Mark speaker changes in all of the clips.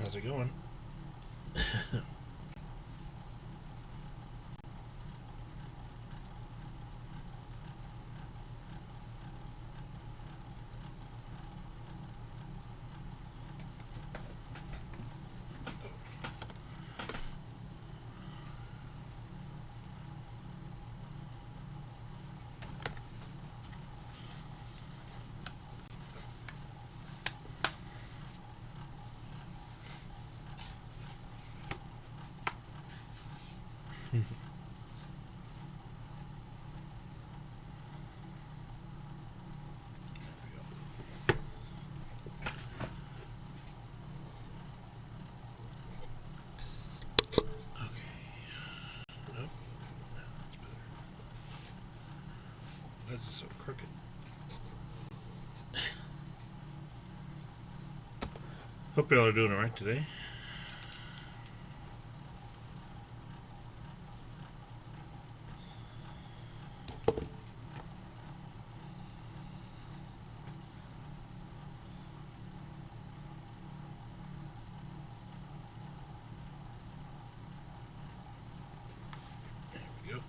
Speaker 1: How's it going? This is so crooked. Hope y'all are doing alright today. There we go.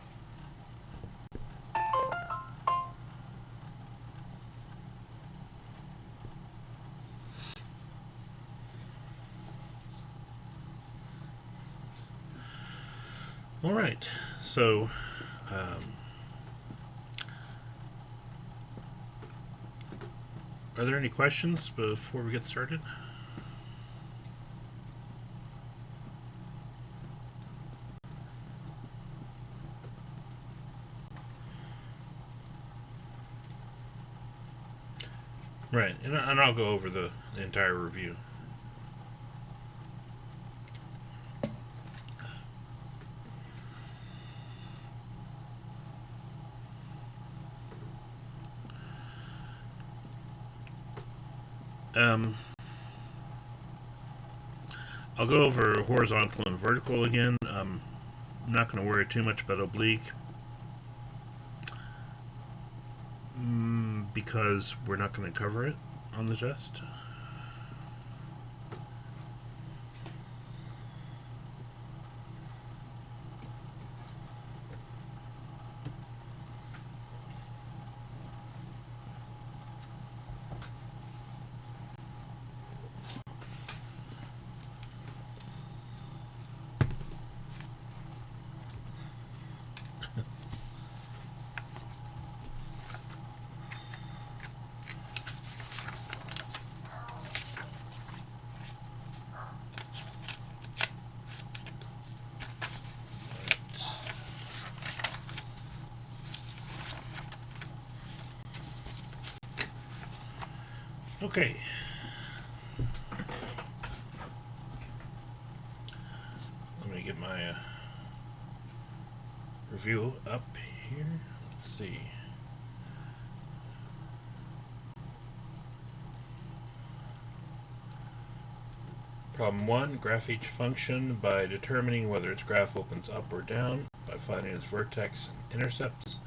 Speaker 1: All right, so are there any questions before we get started? Right, and I'll go over the entire review. I'll go over horizontal and vertical again. I'm not going to worry too much about oblique because we're not going to cover it on the test. Okay. Let me get my review up here. Let's see. Problem 1, graph each function by determining whether its graph opens up or down by finding its vertex and intercepts,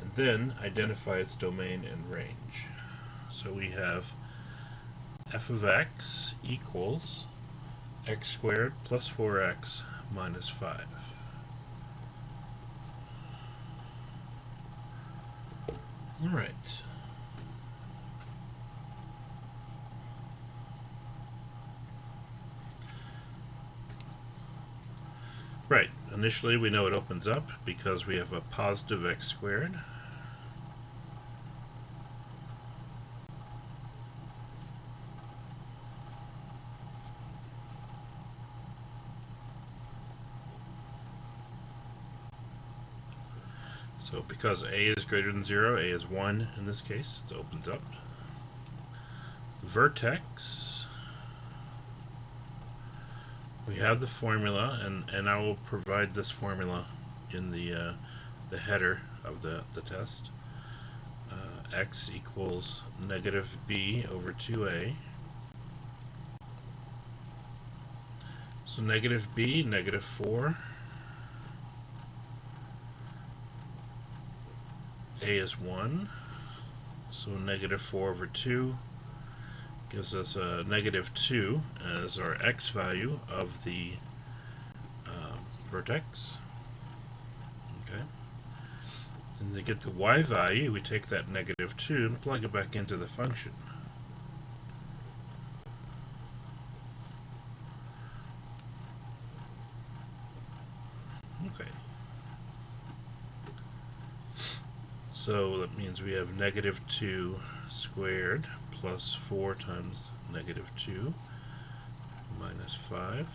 Speaker 1: and then identify its domain and range. So we have f of x equals x squared plus 4x minus 5. All right. Right, initially we know it opens up because we have a positive x squared. So because a is greater than 0, a is 1 in this case, it opens up. Vertex, we have the formula, and I will provide this formula in the header of the test. X equals negative b over 2a. So negative b, negative 4. A is 1, so negative 4 over 2 gives us a -2 as our x value of the vertex. Okay. And to get the y value, we take that -2 and plug it back into the function. Okay. So that means we have -2 squared plus 4 times -2 minus 5.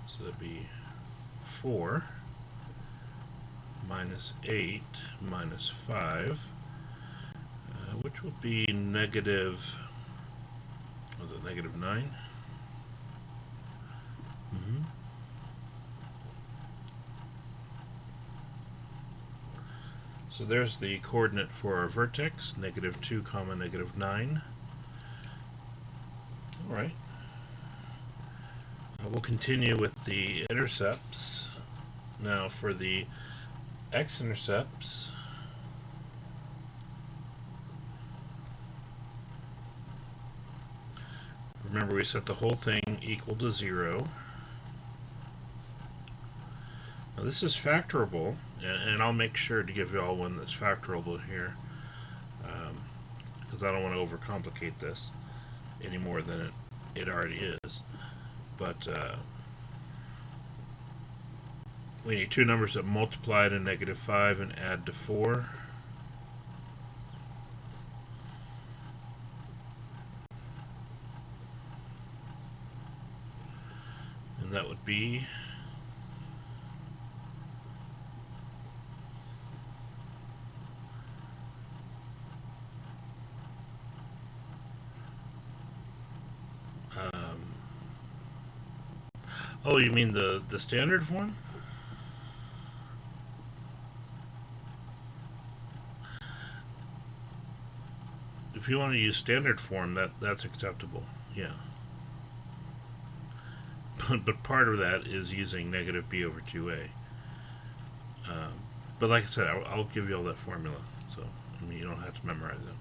Speaker 1: So that'd be 4 minus 8 minus 5, which would be negative, was it -9? So there's the coordinate for our vertex, -2, -9. Alright. We'll continue with the intercepts. Now for the x-intercepts, remember we set the whole thing equal to 0. Now this is factorable, and I'll make sure to give you all one that's factorable here, because I don't want to overcomplicate this any more than it already is. But we need two numbers that multiply to -5 and add to 4. And that would be oh, you mean the standard form? If you want to use standard form, that's acceptable, yeah. But part of that is using -b over 2a. But like I said, I'll give you all that formula, so I mean you don't have to memorize it.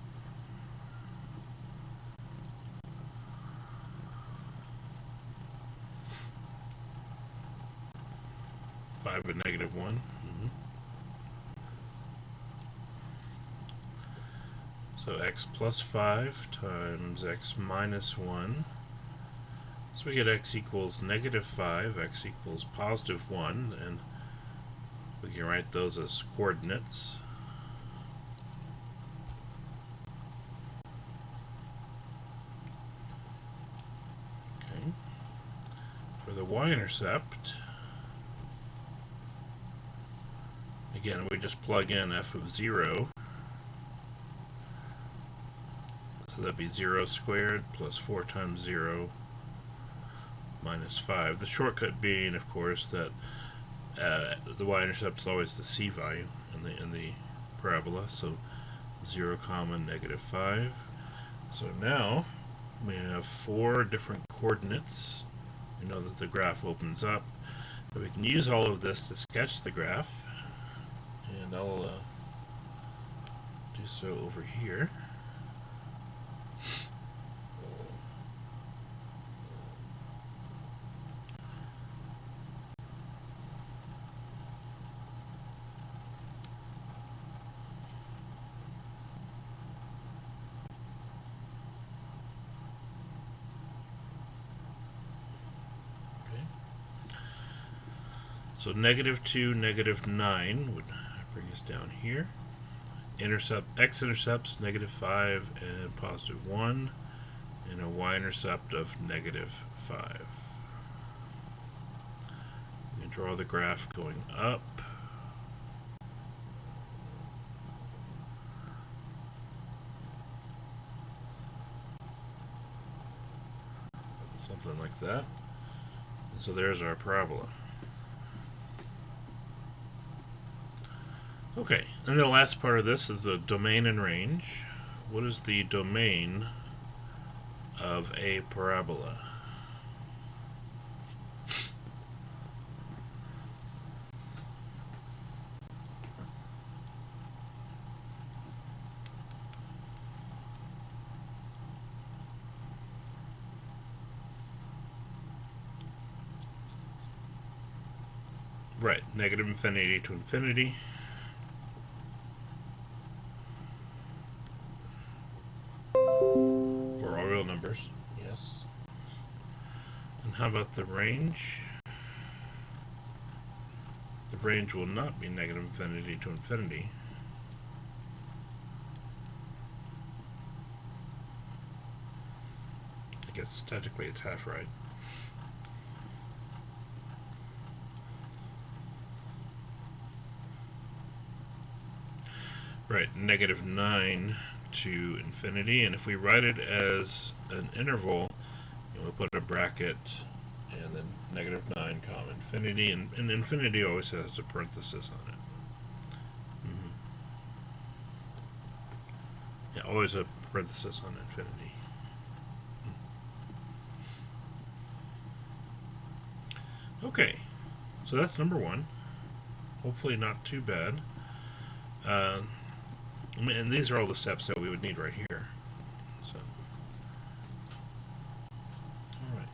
Speaker 1: Five and -1. So x plus 5 times x minus 1. So we get x equals -5, x equals +1, and we can write those as coordinates. Okay. For the y-intercept, again, we just plug in f of 0. So that'd be 0 squared plus 4 times 0 minus 5. The shortcut being, of course, that the y-intercept is always the c value in the parabola. So 0, -5. So now we have 4 different coordinates. We know that the graph opens up. But we can use all of this to sketch the graph. And I'll do so over here. So -2, -9 would bring us down here. X-intercepts -5 and +1, and a y-intercept of -5. We can draw the graph going up. Something like that. And so there's our parabola. Okay, and the last part of this is the domain and range. What is the domain of a parabola? Right, negative infinity to infinity. Or all real numbers. Yes. And how about the range? The range will not be negative infinity to infinity. I guess technically it's half right. Right, negative 9 to infinity, and if we write it as an interval, we'll put a bracket and then negative 9 comma infinity, and infinity always has a parenthesis on it. Yeah, always a parenthesis on infinity. Okay, so that's number 1. Hopefully not too bad. And these are all the steps that we would need right here. So, all right.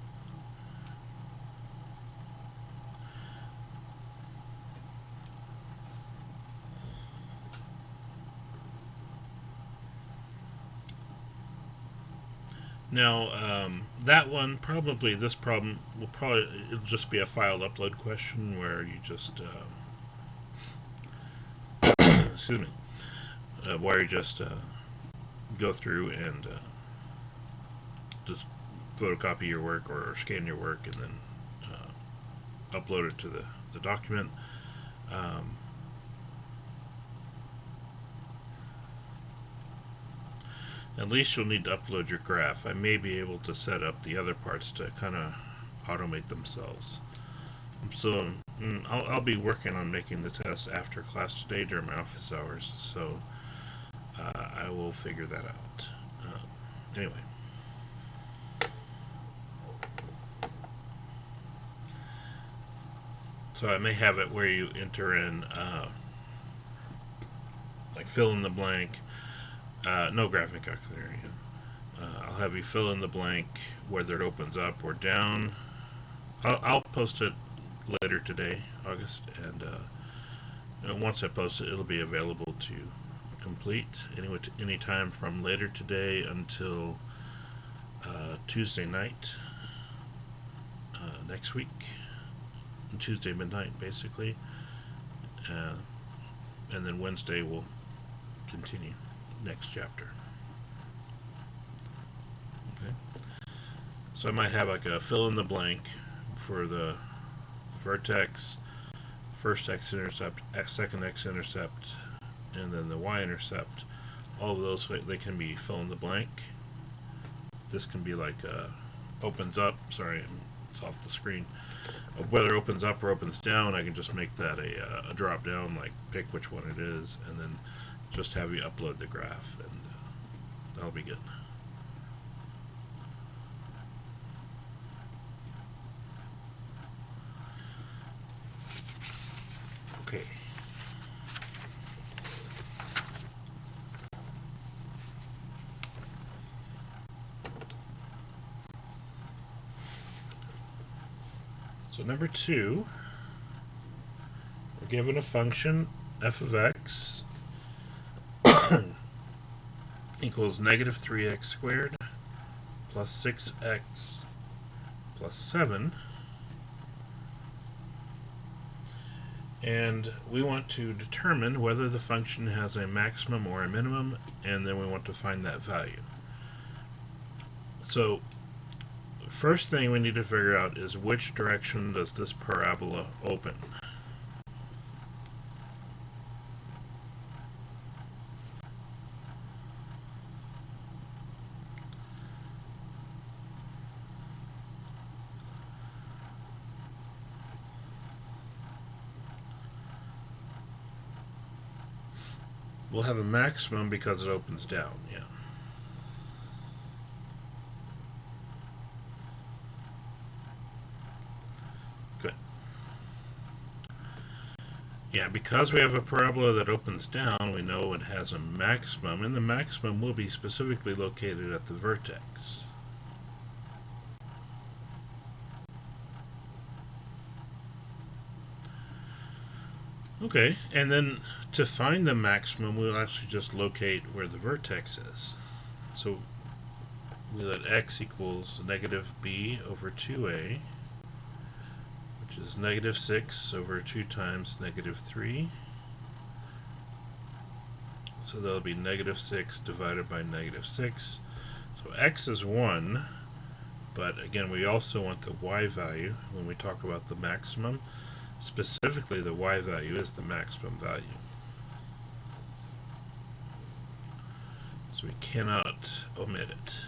Speaker 1: Now, that one, probably this problem it'll just be a filed upload question where you just excuse me, where you just go through and just photocopy your work or scan your work and then upload it to the document. At least you'll need to upload your graph. I may be able to set up the other parts to kind of automate themselves. So I'll be working on making the test after class today during my office hours. So I will figure that out. Anyway. So I may have it where you enter in, like fill in the blank. No graphic calculator. I'll have you fill in the blank whether it opens up or down. I'll post it later today, August, and once I post it, it'll be available to complete any time from later today until Tuesday night next week. Tuesday midnight, basically, and then Wednesday we'll continue next chapter. Okay, so I might have like a fill in the blank for the vertex, first x-intercept, second x-intercept, and then the y-intercept. All of those, they can be fill in the blank. This can be like opens up. Sorry, it's off the screen. Whether it opens up or opens down, I can just make that a drop down, like pick which one it is, and then just have you upload the graph, and that'll be good. Okay. So number 2, we're given a function f of x equals negative 3x squared plus 6x plus 7. And we want to determine whether the function has a maximum or a minimum, and then we want to find that value. So first thing we need to figure out is which direction does this parabola open. We'll have a maximum because it opens down, yeah. Good. Yeah, because we have a parabola that opens down, we know it has a maximum, and the maximum will be specifically located at the vertex. Okay, and then to find the maximum, we'll actually just locate where the vertex is. So we let x equals negative b over 2a, which is negative 6 over 2 times negative 3. So that'll be negative 6 divided by negative 6. So x is 1, but again, we also want the y value when we talk about the maximum. Specifically, the y value is the maximum value. So we cannot omit it.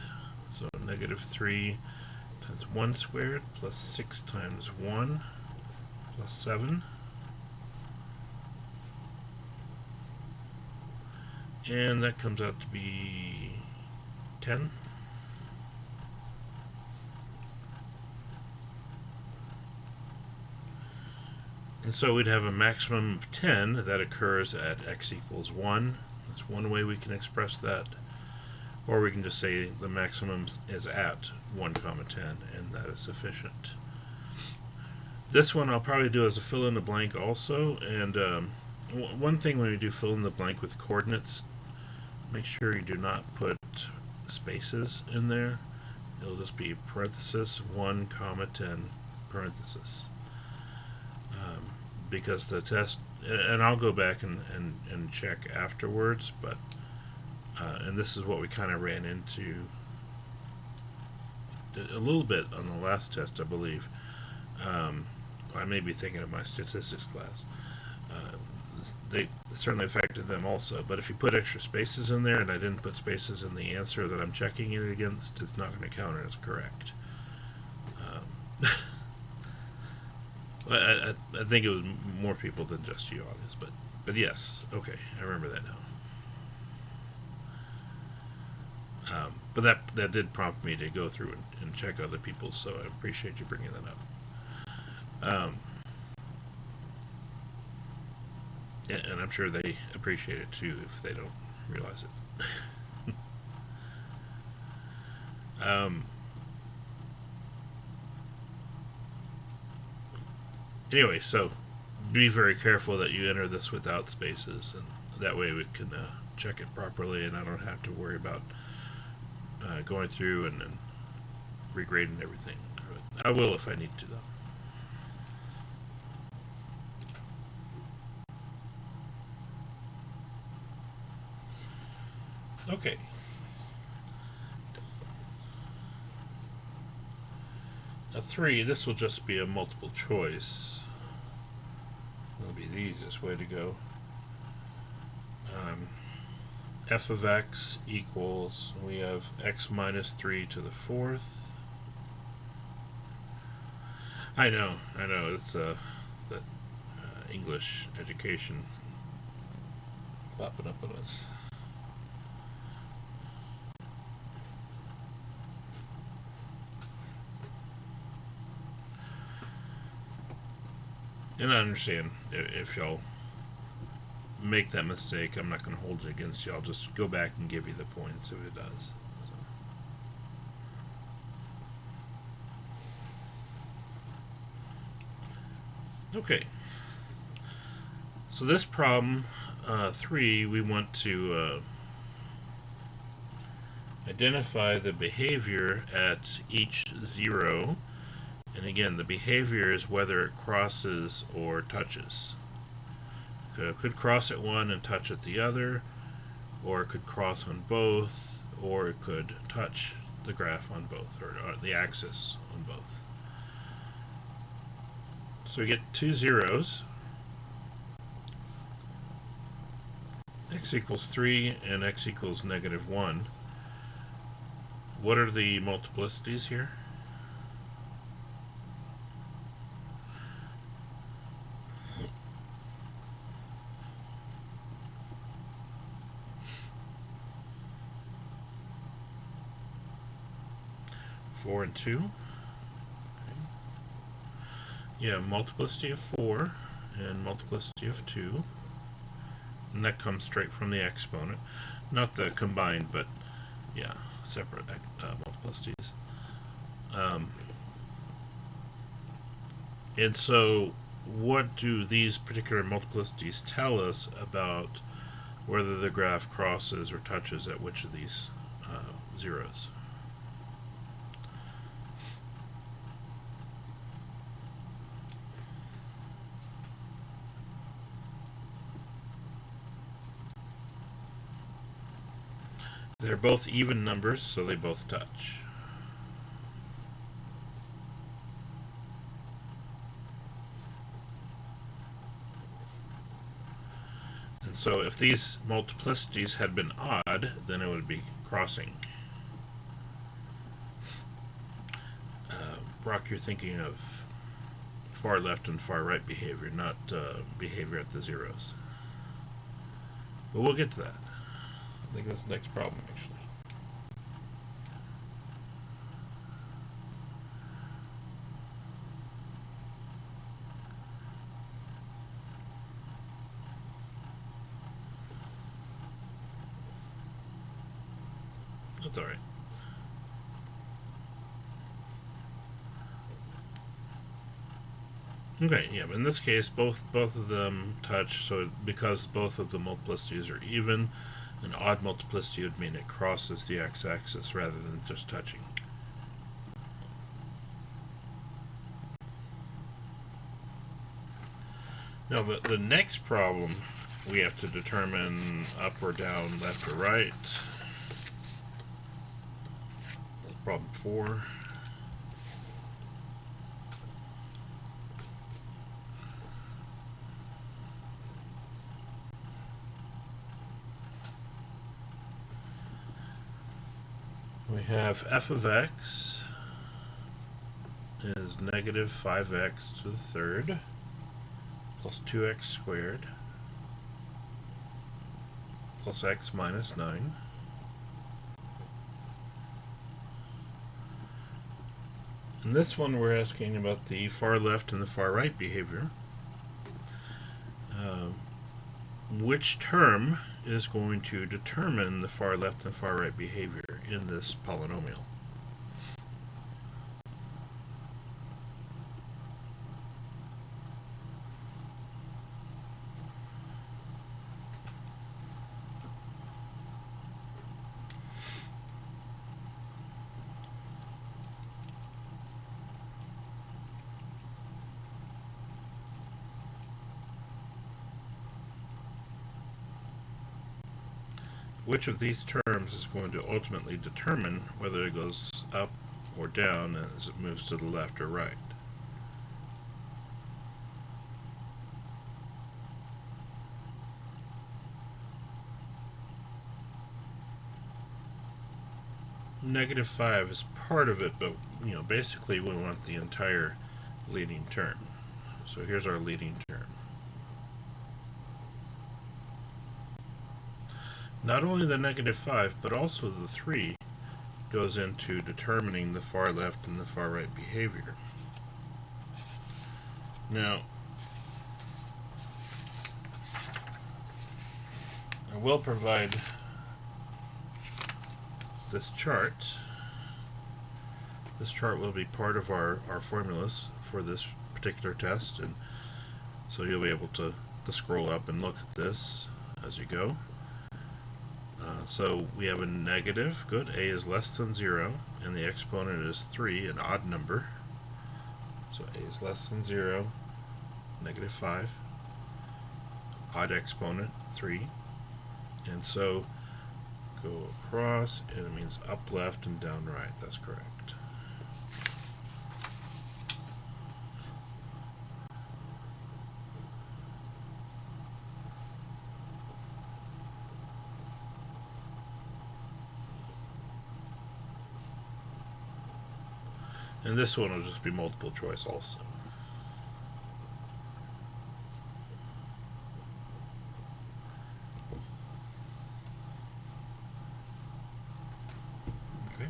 Speaker 1: So negative 3 times 1 squared plus 6 times 1 plus 7. And that comes out to be 10. And so we'd have a maximum of 10 that occurs at x equals 1. That's one way we can express that. Or we can just say the maximum is at 1, 10, and that is sufficient. This one I'll probably do as a fill in the blank also. And one thing when we do fill in the blank with coordinates, make sure you do not put spaces in there. It'll just be parenthesis 1, 10, parenthesis. Because the test, and I'll go back and check afterwards, but and this is what we kind of ran into a little bit on the last test, I believe. I may be thinking of my statistics class. They certainly affected them also, but if you put extra spaces in there, and I didn't put spaces in the answer that I'm checking it against, it's not going to count it as correct. I think it was more people than just you, August, but yes, okay, I remember that now. But that did prompt me to go through and check other people's, so I appreciate you bringing that up. And I'm sure they appreciate it too if they don't realize it. Anyway, so be very careful that you enter this without spaces, and that way we can check it properly, and I don't have to worry about going through and regrading everything. But I will if I need to, though. Okay. Now 3, this will just be a multiple choice. That'll be the easiest way to go. F of x equals, we have x minus 3 to the 4th. I know, it's that English education popping up on us. And I understand if y'all make that mistake, I'm not going to hold it against you. I'll just go back and give you the points if it does. Okay. So this problem 3, we want to identify the behavior at each 0. And again, the behavior is whether it crosses or touches. It could cross at one and touch at the other, or it could cross on both, or it could touch the graph on both, or the axis on both. So we get 2 zeros. X equals 3 and x equals negative 1. What are the multiplicities here? Four and 2. Okay. Yeah, multiplicity of 4 and multiplicity of 2. And that comes straight from the exponent. Not the combined, but yeah, separate multiplicities. And so what do these particular multiplicities tell us about whether the graph crosses or touches at which of these zeros? They're both even numbers, so they both touch. And so if these multiplicities had been odd, then it would be crossing. Brock, you're thinking of far left and far right behavior, not behavior at the zeros. But we'll get to that. I think that's the next problem, actually. That's all right. Okay, yeah, but in this case, both of them touch, so because both of the multiplicities are even, an odd multiplicity would mean it crosses the x-axis rather than just touching. Now, the next problem, we have to determine up or down, left or right. Problem 4. We have f of x is negative 5x to the third plus 2x squared plus x minus 9. In this one, we're asking about the far left and the far right behavior. Which term is going to determine the far left and far right behavior in this polynomial? Which of these terms is going to ultimately determine whether it goes up or down as it moves to the left or right? Negative 5 is part of it, but basically we want the entire leading term. So here's our leading term. Not only the negative 5, but also the 3 goes into determining the far left and the far right behavior. Now, I will provide this chart. This chart will be part of our formulas for this particular test, and so you'll be able to scroll up and look at this as you go. So we have a negative, good, a is less than 0, and the exponent is 3, an odd number. So a is less than 0, negative 5, odd exponent, 3. And so go across, and it means up left and down right. That's correct. And this one will just be multiple choice also. Okay.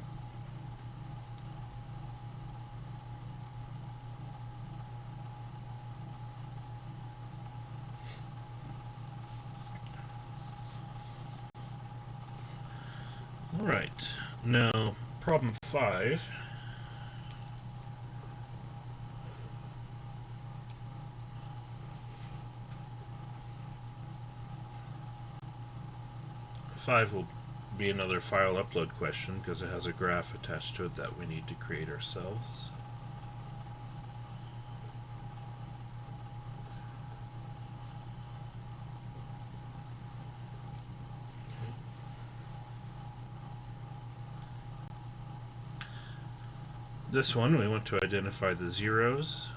Speaker 1: All right. Now, problem 5. 5 will be another file upload question because it has a graph attached to it that we need to create ourselves. This one, we want to identify the zeros,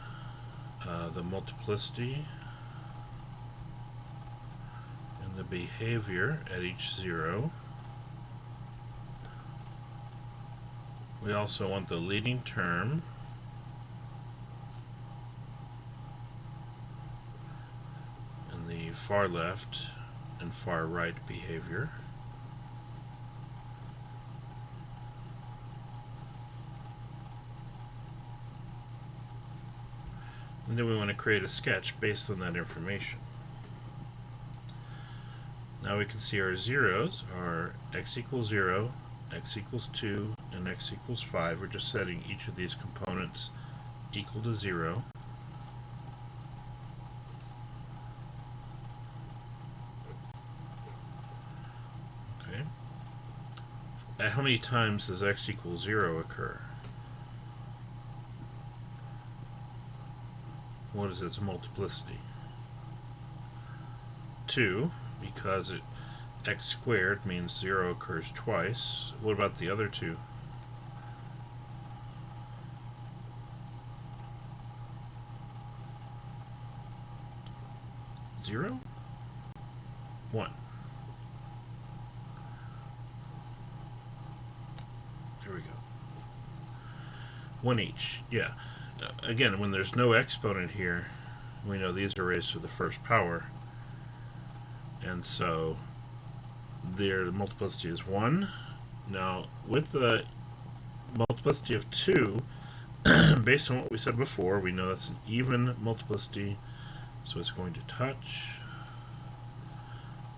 Speaker 1: the multiplicity, and the behavior at each zero. We also want the leading term, and the far left and far right behavior. And then we want to create a sketch based on that information. Now we can see our zeros are x equals 0, x equals 2, and x equals 5. We're just setting each of these components equal to 0. Okay. At how many times does x equals 0 occur? What is its multiplicity? 2, because x squared means 0 occurs twice. What about the other two? 0? 1. There we go. 1 each. Yeah. Again, when there's no exponent here, we know these are raised to the first power. And so their multiplicity is 1. Now, with the multiplicity of 2, based on what we said before, we know that's an even multiplicity, so it's going to touch.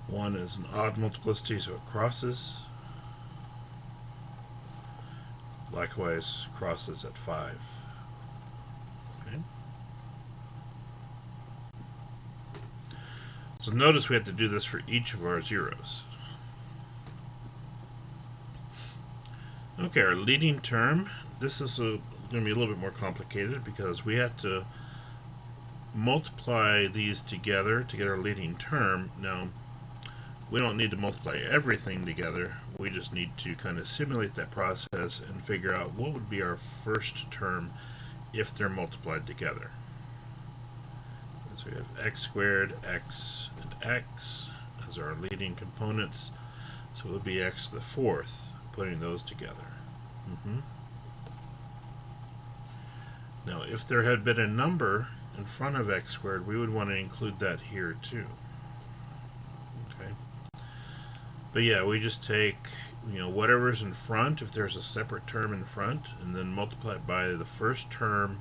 Speaker 1: 1 is an odd multiplicity, so it crosses. Likewise, crosses at 5. Okay. So notice we have to do this for each of our zeros. Okay, our leading term, this is going to be a little bit more complicated because we have to multiply these together to get our leading term. Now, we don't need to multiply everything together. We just need to kind of simulate that process and figure out what would be our first term if they're multiplied together. So we have x squared, x, and x as our leading components. So it would be x to the fourth, putting those together. Now, if there had been a number in front of x squared, we would want to include that here too. Okay. But yeah, we just take, whatever's in front, if there's a separate term in front, and then multiply it by the first term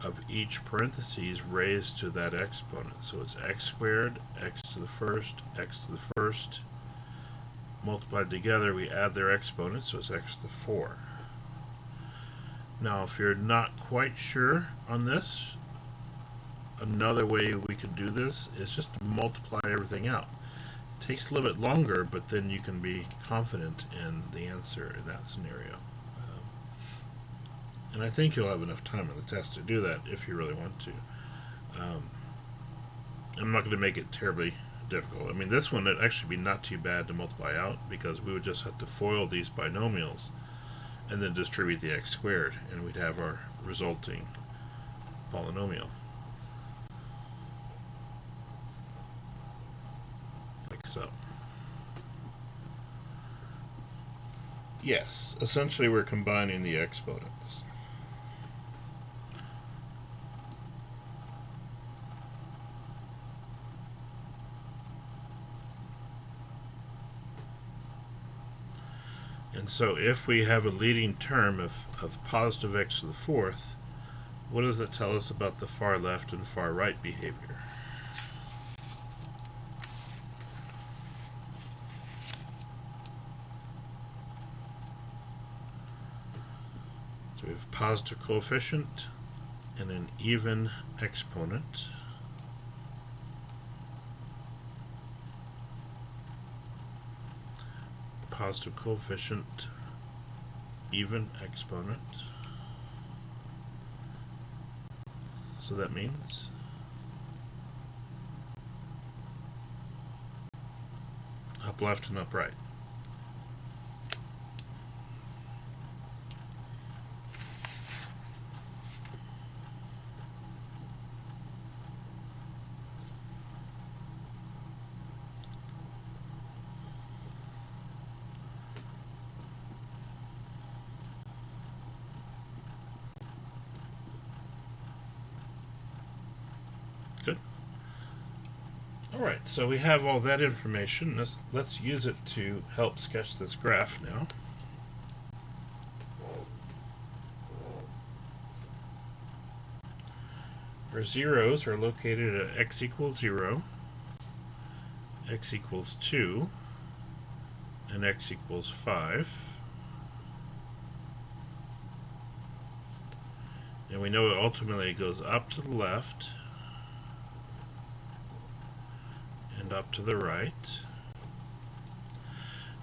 Speaker 1: of each parentheses raised to that exponent. So it's x squared, x to the first, x to the first. Multiplied together, we add their exponents, so it's x to the 4. Now, if you're not quite sure on this, another way we could do this is just to multiply everything out. It takes a little bit longer, but then you can be confident in the answer in that scenario. And I think you'll have enough time on the test to do that if you really want to. I'm not going to make it terribly difficult. I mean, this one would actually be not too bad to multiply out because we would just have to FOIL these binomials and then distribute the x squared, and we'd have our resulting polynomial. Like so. Yes, essentially we're combining the exponents. And so if we have a leading term of positive x to the fourth, what does it tell us about the far left and far right behavior? So we have positive coefficient and an even exponent. positive coefficient, even exponent. So that means up left and up right. Good. Alright, so we have all that information. Let's use it to help sketch this graph now. Our zeros are located at x equals 0, x equals 2, and x equals 5. And we know it ultimately goes up to the left and up to the right.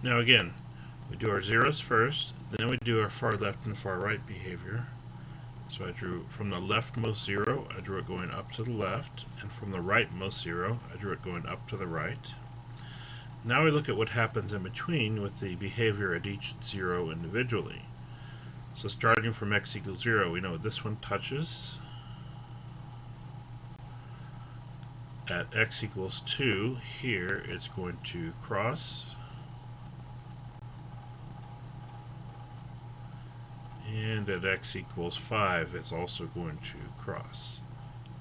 Speaker 1: Now again, we do our zeros first, then we do our far left and far right behavior. So I drew from the leftmost 0, I drew it going up to the left, and from the rightmost 0, I drew it going up to the right. Now we look at what happens in between with the behavior at each 0 individually. So starting from x equals 0, we know this one touches. At x equals 2, here it's going to cross. And at x equals 5, it's also going to cross,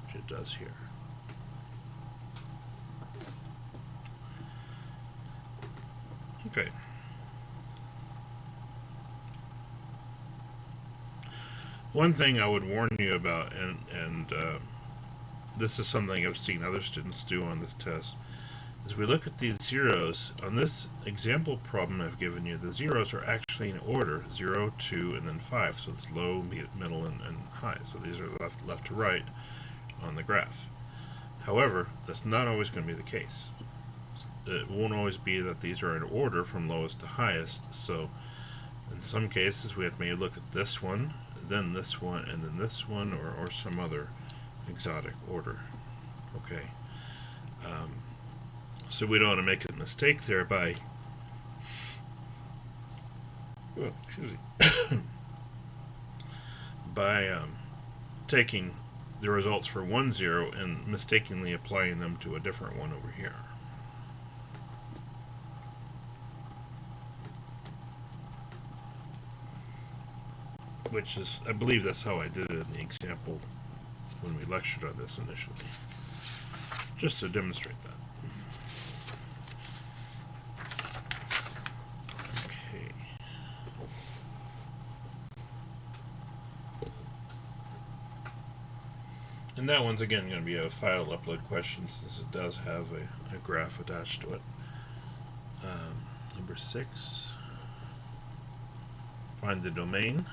Speaker 1: which it does here. Okay. One thing I would warn you about, and this is something I've seen other students do on this test, is we look at these zeros. On this example problem I've given you, the zeros are actually in order, 0, 2, and then 5. So it's low, middle, and high. So these are left to right on the graph. However, that's not always going to be the case. It won't always be that these are in order from lowest to highest. So in some cases, we have to maybe look at this one, then this one, and then this one, or some other exotic order. Okay. So we don't want to make a mistake there by taking the results for one 0 and mistakenly applying them to a different one over here. Which is, I believe that's how I did it in the example when we lectured on this initially. Just to demonstrate that. Okay. And that one's again going to be a file upload question since it does have a graph attached to it. Number 6. Find the domain.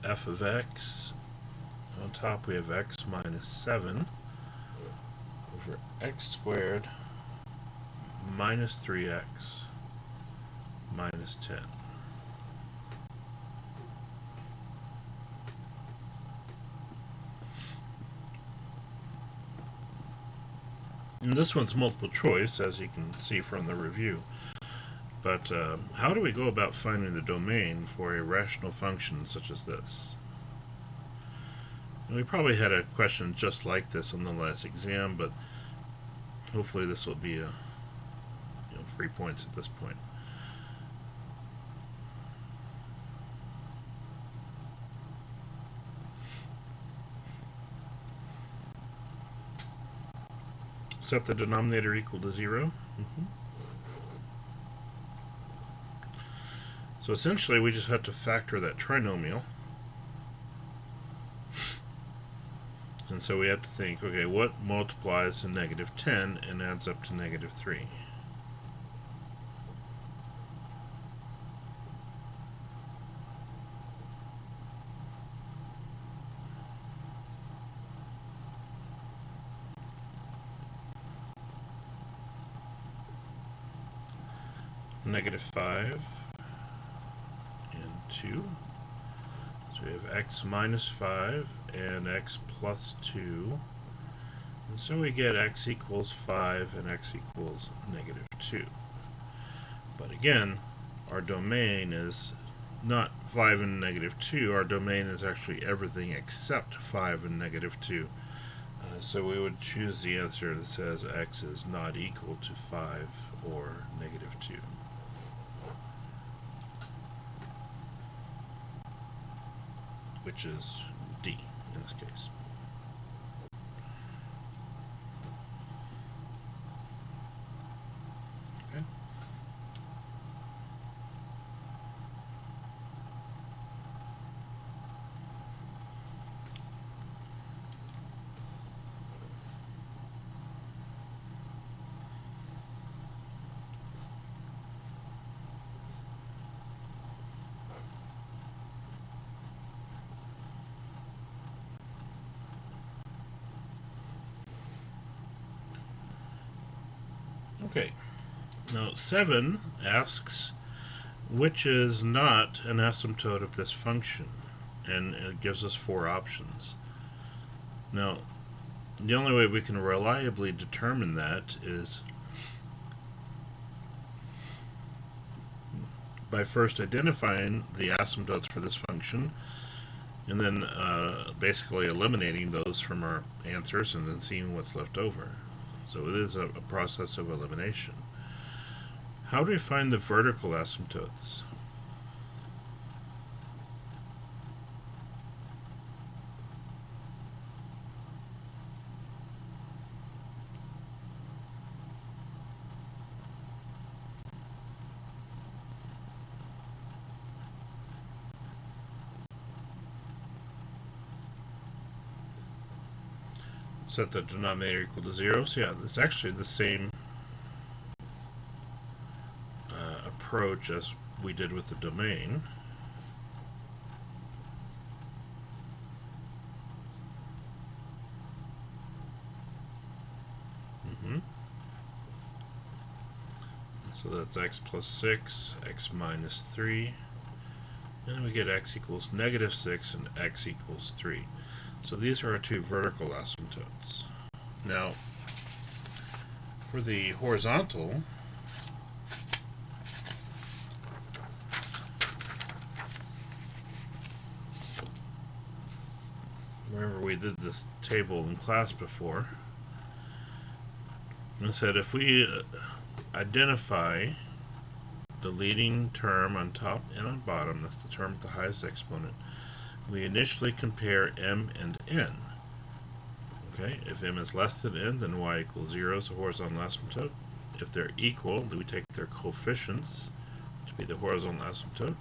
Speaker 1: F of x, on top we have x minus 7 over x squared minus 3x minus 10. And this one's multiple choice, as you can see from the review. But how do we go about finding the domain for a rational function such as this? And we probably had a question just like this on the last exam, but hopefully this will be free points at this point. Set the denominator equal to 0. So essentially we just have to factor that trinomial. And so we have to think, okay, what multiplies to negative 10 and adds up to negative 3? -5 and 2. So we have x minus 5 and x plus 2. And so we get x equals 5 and x equals -2. But again, our domain is not 5 and -2. Our domain is actually everything except 5 and -2. So we would choose the answer that says x is not equal to 5 or -2. Which is D in this case. Okay. Okay, now 7 asks which is not an asymptote of this function, and it gives us 4 options. Now, the only way we can reliably determine that is by first identifying the asymptotes for this function, and then basically eliminating those from our answers and then seeing what's left over. So it is a process of elimination. How do we find the vertical asymptotes? Set the denominator equal to 0. So yeah, it's actually the same approach as we did with the domain. So that's x plus 6, x minus 3, and we get x equals -6 and x equals 3. So these are our 2 vertical asymptotes. Now, for the horizontal, remember we did this table in class before, and said if we identify the leading term on top and on bottom, that's the term with the highest exponent, we initially compare m and n. Okay, if m is less than n, then y equals 0 is a horizontal asymptote. If they're equal, then we take their coefficients to be the horizontal asymptote.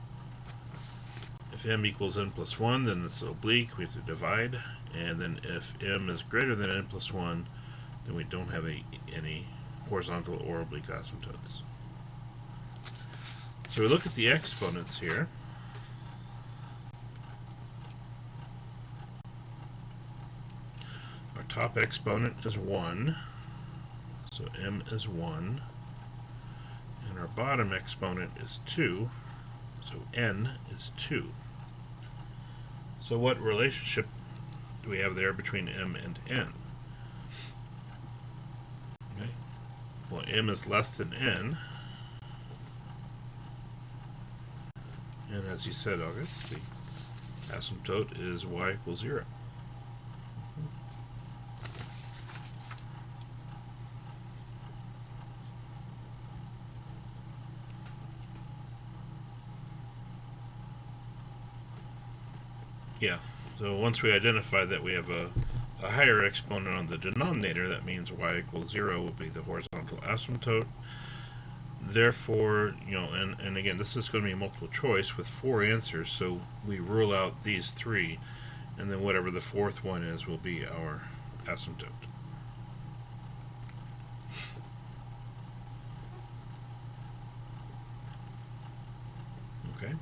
Speaker 1: If m equals n plus 1, then it's oblique, we have to divide. And then if m is greater than n plus 1, then we don't have any horizontal or oblique asymptotes. So we look at the exponents here. Our top exponent is 1, so m is 1. And our bottom exponent is 2, so n is 2. So what relationship do we have there between m and n? Okay. Well, m is less than n. And as you said, August, the asymptote is y equals 0. Yeah, so once we identify that we have a higher exponent on the denominator, that means y equals 0 will be the horizontal asymptote. Therefore, and again, this is going to be multiple choice with 4 answers, so we rule out these 3, and then whatever the 4th one is will be our asymptote. Okay.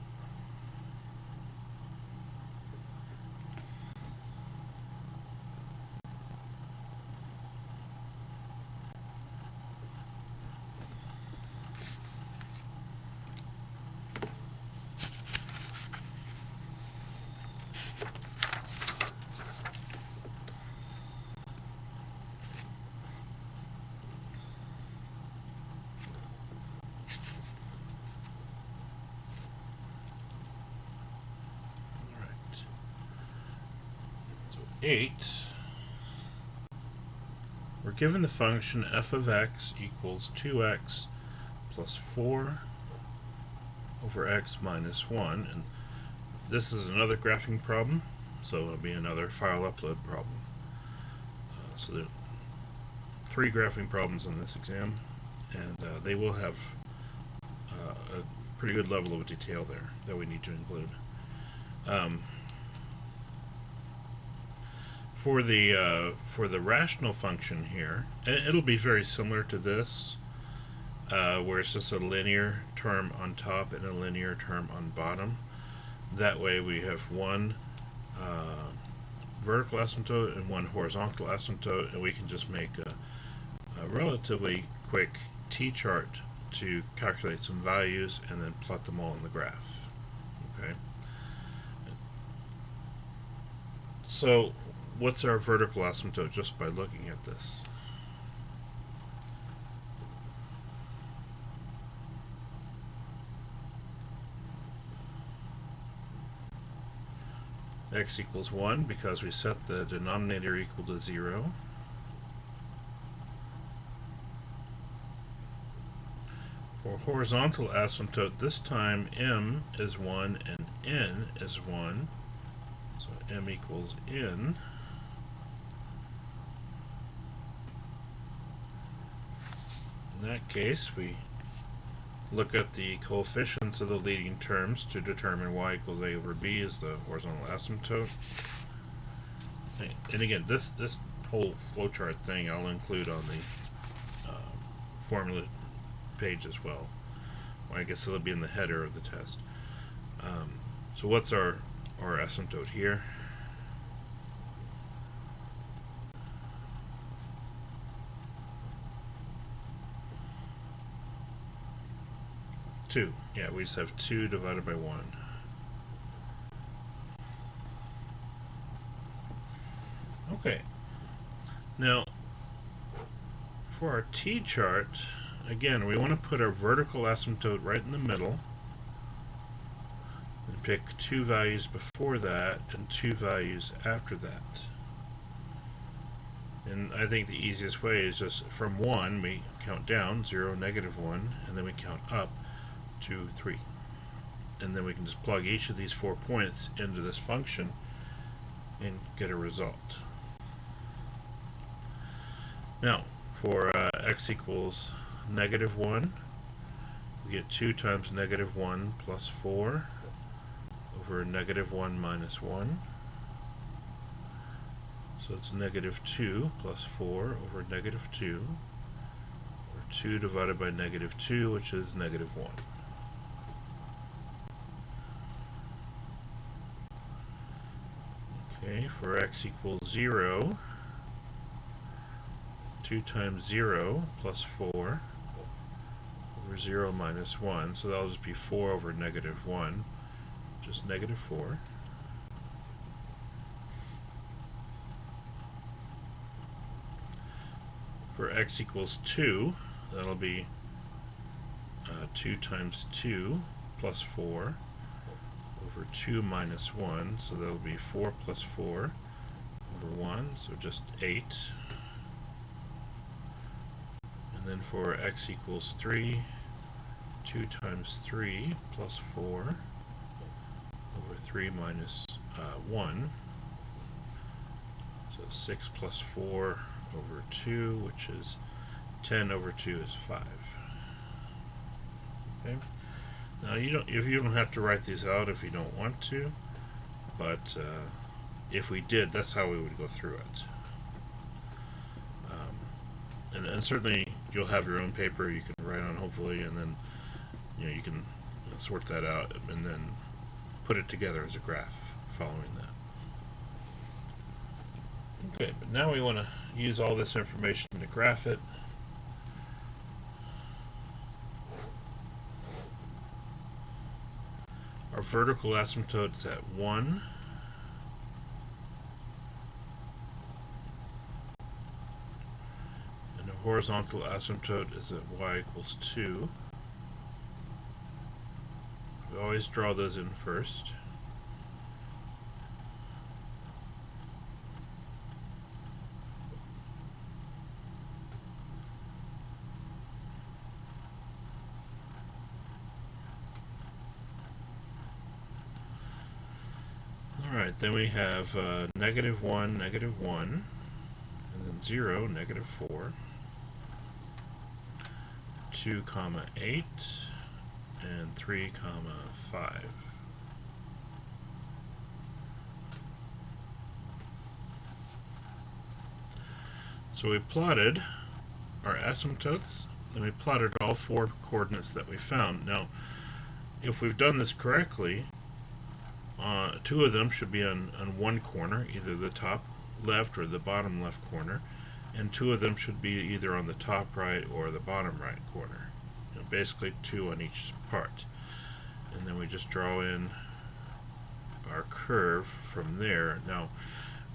Speaker 1: 8, we're given the function f of x equals 2x plus 4 over x minus 1. And this is another graphing problem, so it'll be another file upload problem. So there are 3 graphing problems in this exam, and they will have a pretty good level of detail there that we need to include. For the rational function here, it'll be very similar to this, where it's just a linear term on top and a linear term on bottom. That way we have one vertical asymptote and one horizontal asymptote, and we can just make a relatively quick t-chart to calculate some values and then plot them all in the graph. Okay. So what's our vertical asymptote just by looking at this? X equals 1 because we set the denominator equal to 0. For horizontal asymptote, this time m is 1 and n is 1. So m equals n. In that case, we look at the coefficients of the leading terms to determine y equals a over b is the horizontal asymptote. And again, this whole flowchart thing I'll include on the formula page as well. Well, I guess it'll be in the header of the test. So what's our asymptote here? Two. Yeah, we just have 2 divided by 1. Okay. Now, for our t-chart, again, we want to put our vertical asymptote right in the middle and pick 2 values before that and 2 values after that. And I think the easiest way is just from 1, we count down, 0, -1, and then we count up, 2, 3. And then we can just plug each of these 4 points into this function and get a result. Now, for x equals -1, we get 2 times -1 plus 4 over -1 minus 1. So it's -2 plus 4 over -2, or 2 divided by -2, which is -1. Okay, for x equals 0, 2 times 0 plus 4 over 0 minus 1, so that'll just be 4 over -1, which is -4. For x equals 2, that'll be 2 times 2 plus 4 over 2 minus 1, so that'll be 4 plus 4 over 1, so just 8. And then for x equals 3, 2 times 3 plus 4 over 3 minus 1, so 6 plus 4 over 2, which is 10 over 2 is 5. Okay. Now you don't have to write these out if you don't want to, but if we did, that's how we would go through it. And certainly you'll have your own paper you can write on, hopefully, and then you can sort that out and then put it together as a graph following that. Okay, but now we want to use all this information to graph it. Our vertical asymptote is at 1. And the horizontal asymptote is at y equals 2. We always draw those in first. Alright, then we have negative 1, negative 1, and then 0, negative 4, 2, comma 8, and 3, comma 5. So we plotted our asymptotes, and we plotted all 4 coordinates that we found. Now, if we've done this correctly, 2 of them should be on one corner, either the top left or the bottom left corner, and 2 of them should be either on the top right or the bottom right corner. Basically 2 on each part. And then we just draw in our curve from there. Now,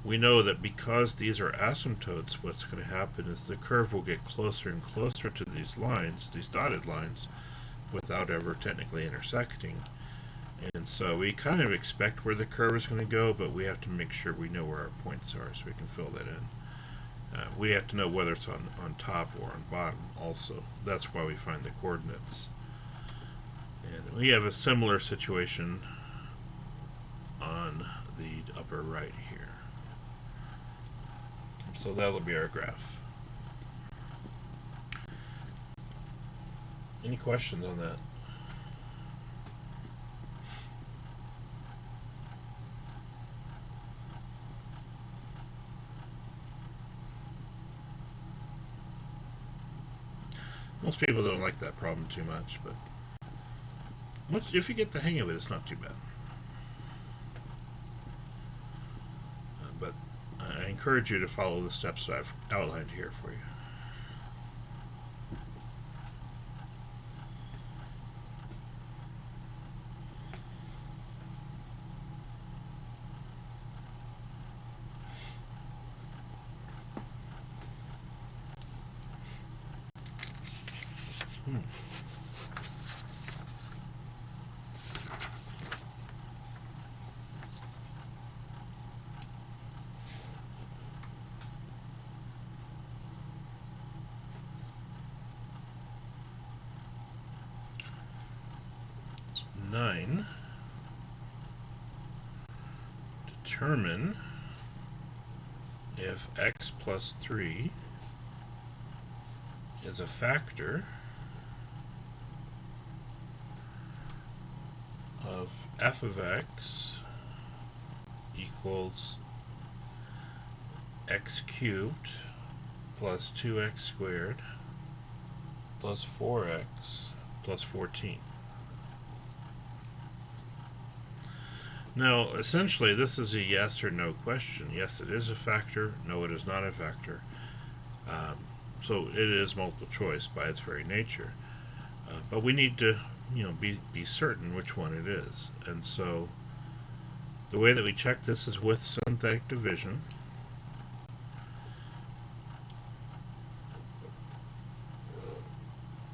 Speaker 1: we know that because these are asymptotes, what's going to happen is the curve will get closer and closer to these lines, these dotted lines, without ever technically intersecting. And so we kind of expect where the curve is going to go, but we have to make sure we know where our points are so we can fill that in. We have to know whether it's on top or on bottom also. That's why we find the coordinates. And we have a similar situation on the upper right here. So that'll be our graph. Any questions on that? Most people don't like that problem too much, but if you get the hang of it, it's not too bad. But I encourage you to follow the steps that I've outlined here for you. Nine. Determine if x plus 3 is a factor of f of x equals x cubed plus 2x squared plus 4x plus 14. Now, essentially, this is a yes or no question. Yes, it is a factor. No, it is not a factor. So it is multiple choice by its very nature. But we need to, be certain which one it is. And so the way that we check this is with synthetic division.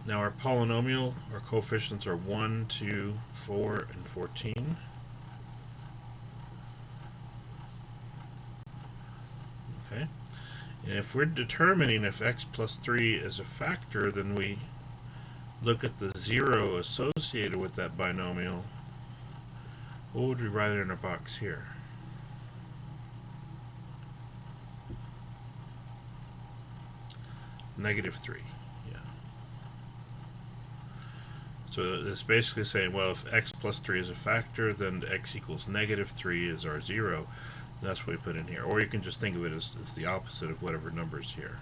Speaker 1: Now our polynomial, our coefficients are 1, 2, 4, and 14. Okay, and if we're determining if x plus 3 is a factor, then we look at the 0 associated with that binomial. What would we write in our box here? Negative 3. Yeah. So it's basically saying, well, if x plus 3 is a factor, then x equals negative 3 is our 0. That's what we put in here. Or you can just think of it as the opposite of whatever number is here.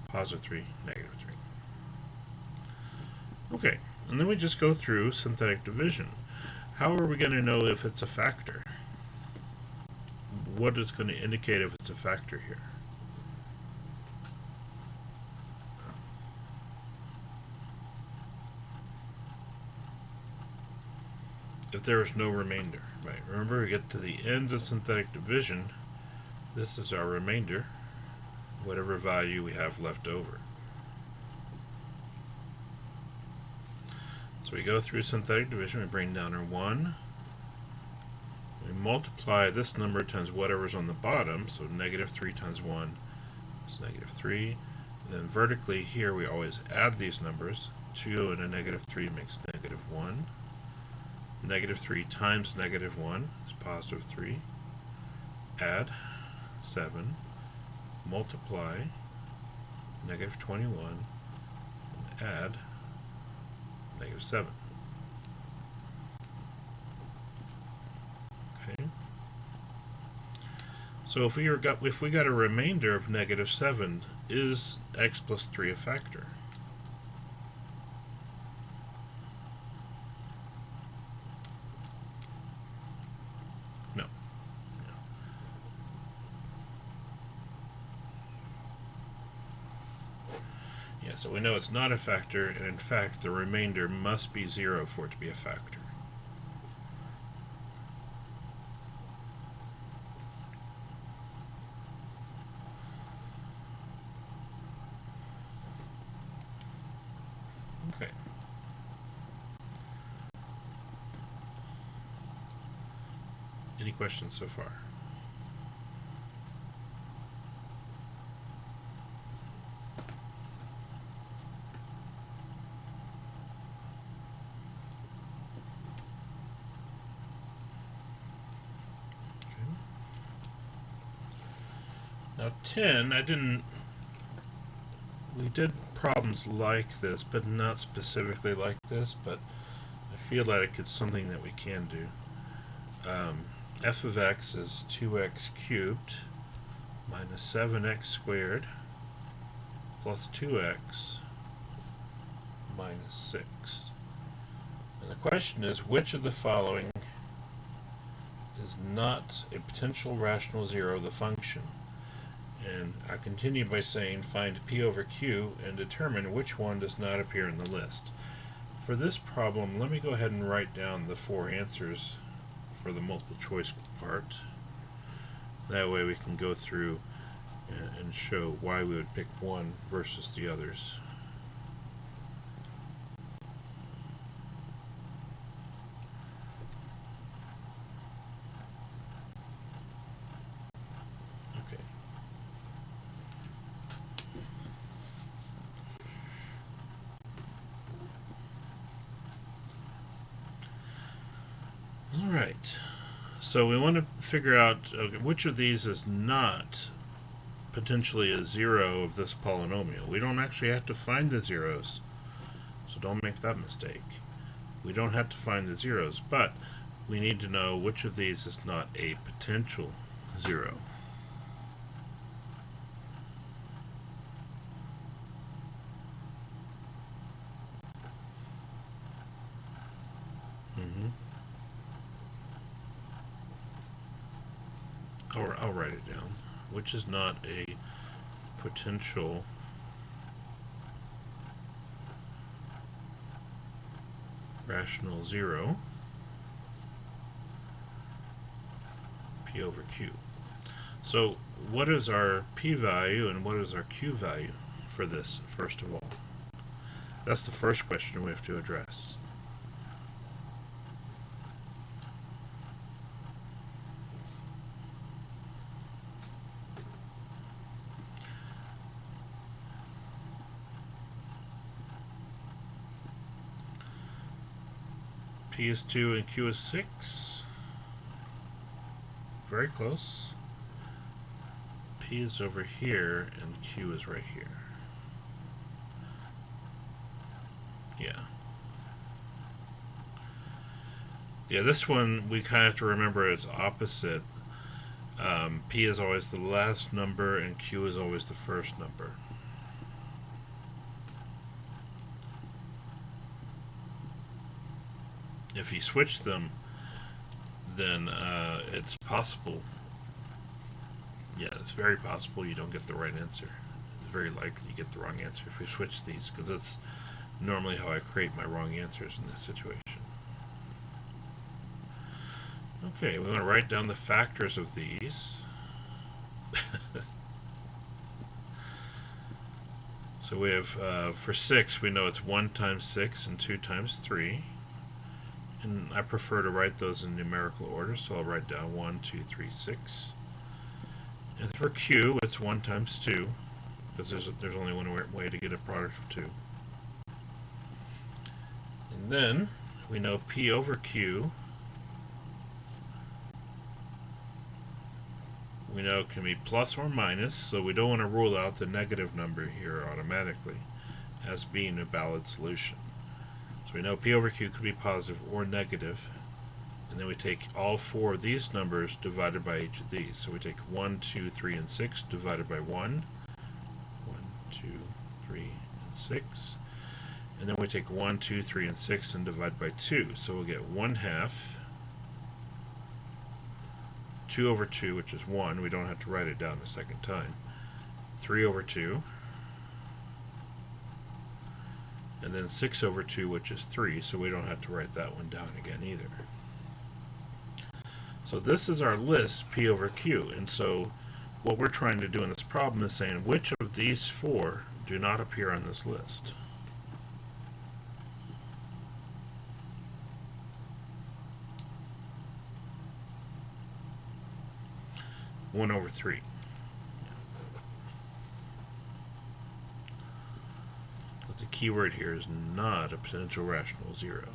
Speaker 1: Positive 3, negative 3. Okay, and then we just go through synthetic division. How are we going to know if it's a factor? What is going to indicate if it's a factor here? If there is no remainder, right? Remember, we get to the end of synthetic division. This is our remainder, whatever value we have left over. So we go through synthetic division, we bring down our 1. We multiply this number times whatever's on the bottom, so negative 3 times 1 is negative 3. And then vertically here we always add these numbers. 2 and a negative 3 makes negative 1. Negative 3 times negative 1 is positive 3, add 7, multiply negative 21, and add negative 7. Okay. So if we got a remainder of negative 7, is x plus 3 a factor? No. Yeah, so we know it's not a factor, and in fact the remainder must be 0 for it to be a factor. Okay. Any questions so far? Now 10, we did problems like this, but not specifically like this, but I feel like it's something that we can do. F of x is 2x cubed minus 7x squared plus 2x minus 6. And the question is, which of the following is not a potential rational zero of the function? And I continue by saying find p over q and determine which one does not appear in the list. For this problem, let me go ahead and write down the 4 answers for the multiple choice part. That way we can go through and show why we would pick one versus the others. Okay. All right. So we want to figure out which of these is not potentially a zero of this polynomial. We don't actually have to find the zeros, so don't make that mistake. We don't have to find the zeros, but we need to know which of these is not a potential zero. I'll write it down. Which is not a potential rational zero, p over q. So what is our p value and what is our q value for this, first of all? That's the first question we have to address. P is 2 and Q is 6. Very close. P is over here and Q is right here. Yeah, this one we kind of have to remember it's opposite. P is always the last number and Q is always the first number. If you switch them, then it's possible. Yeah, it's very possible you don't get the right answer. It's very likely you get the wrong answer if you switch these, because that's normally how I create my wrong answers in this situation. Okay, we want to write down the factors of these. So we have, for 6, we know it's 1 times 6 and 2 times 3. And I prefer to write those in numerical order, so I'll write down 1, 2, 3, 6. And for Q, it's 1 times 2, because there's only one way to get a product of 2. And then we know P over Q we know it can be plus or minus, so we don't want to rule out the negative number here automatically as being a valid solution. So we know P over Q could be positive or negative, and then we take all four of these numbers divided by each of these. So we take 1, 2, 3, and 6 divided by 1, 1, 2, 3, and 6, and then we take 1, 2, 3, and 6 and divide by 2. So we'll get 1/2, 2 over 2, which is 1, we don't have to write it down a second time, 3 over 2, and then 6 over 2, which is 3, so we don't have to write that one down again either. So this is our list, P over Q, and so what we're trying to do in this problem is saying which of these four do not appear on this list. One over 3. But the key word here is not a potential rational 0.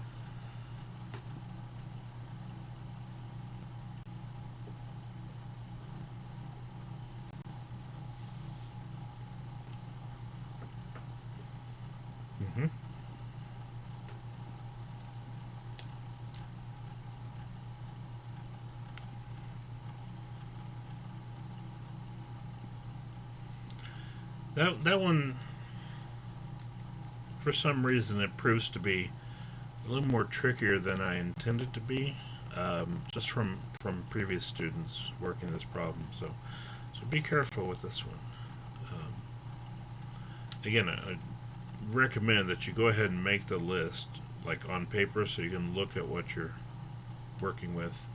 Speaker 1: That one, for some reason, it proves to be a little more trickier than I intended to be, just from previous students working this problem. So be careful with this one. Again, I recommend that you go ahead and make the list like on paper so you can look at what you're working with,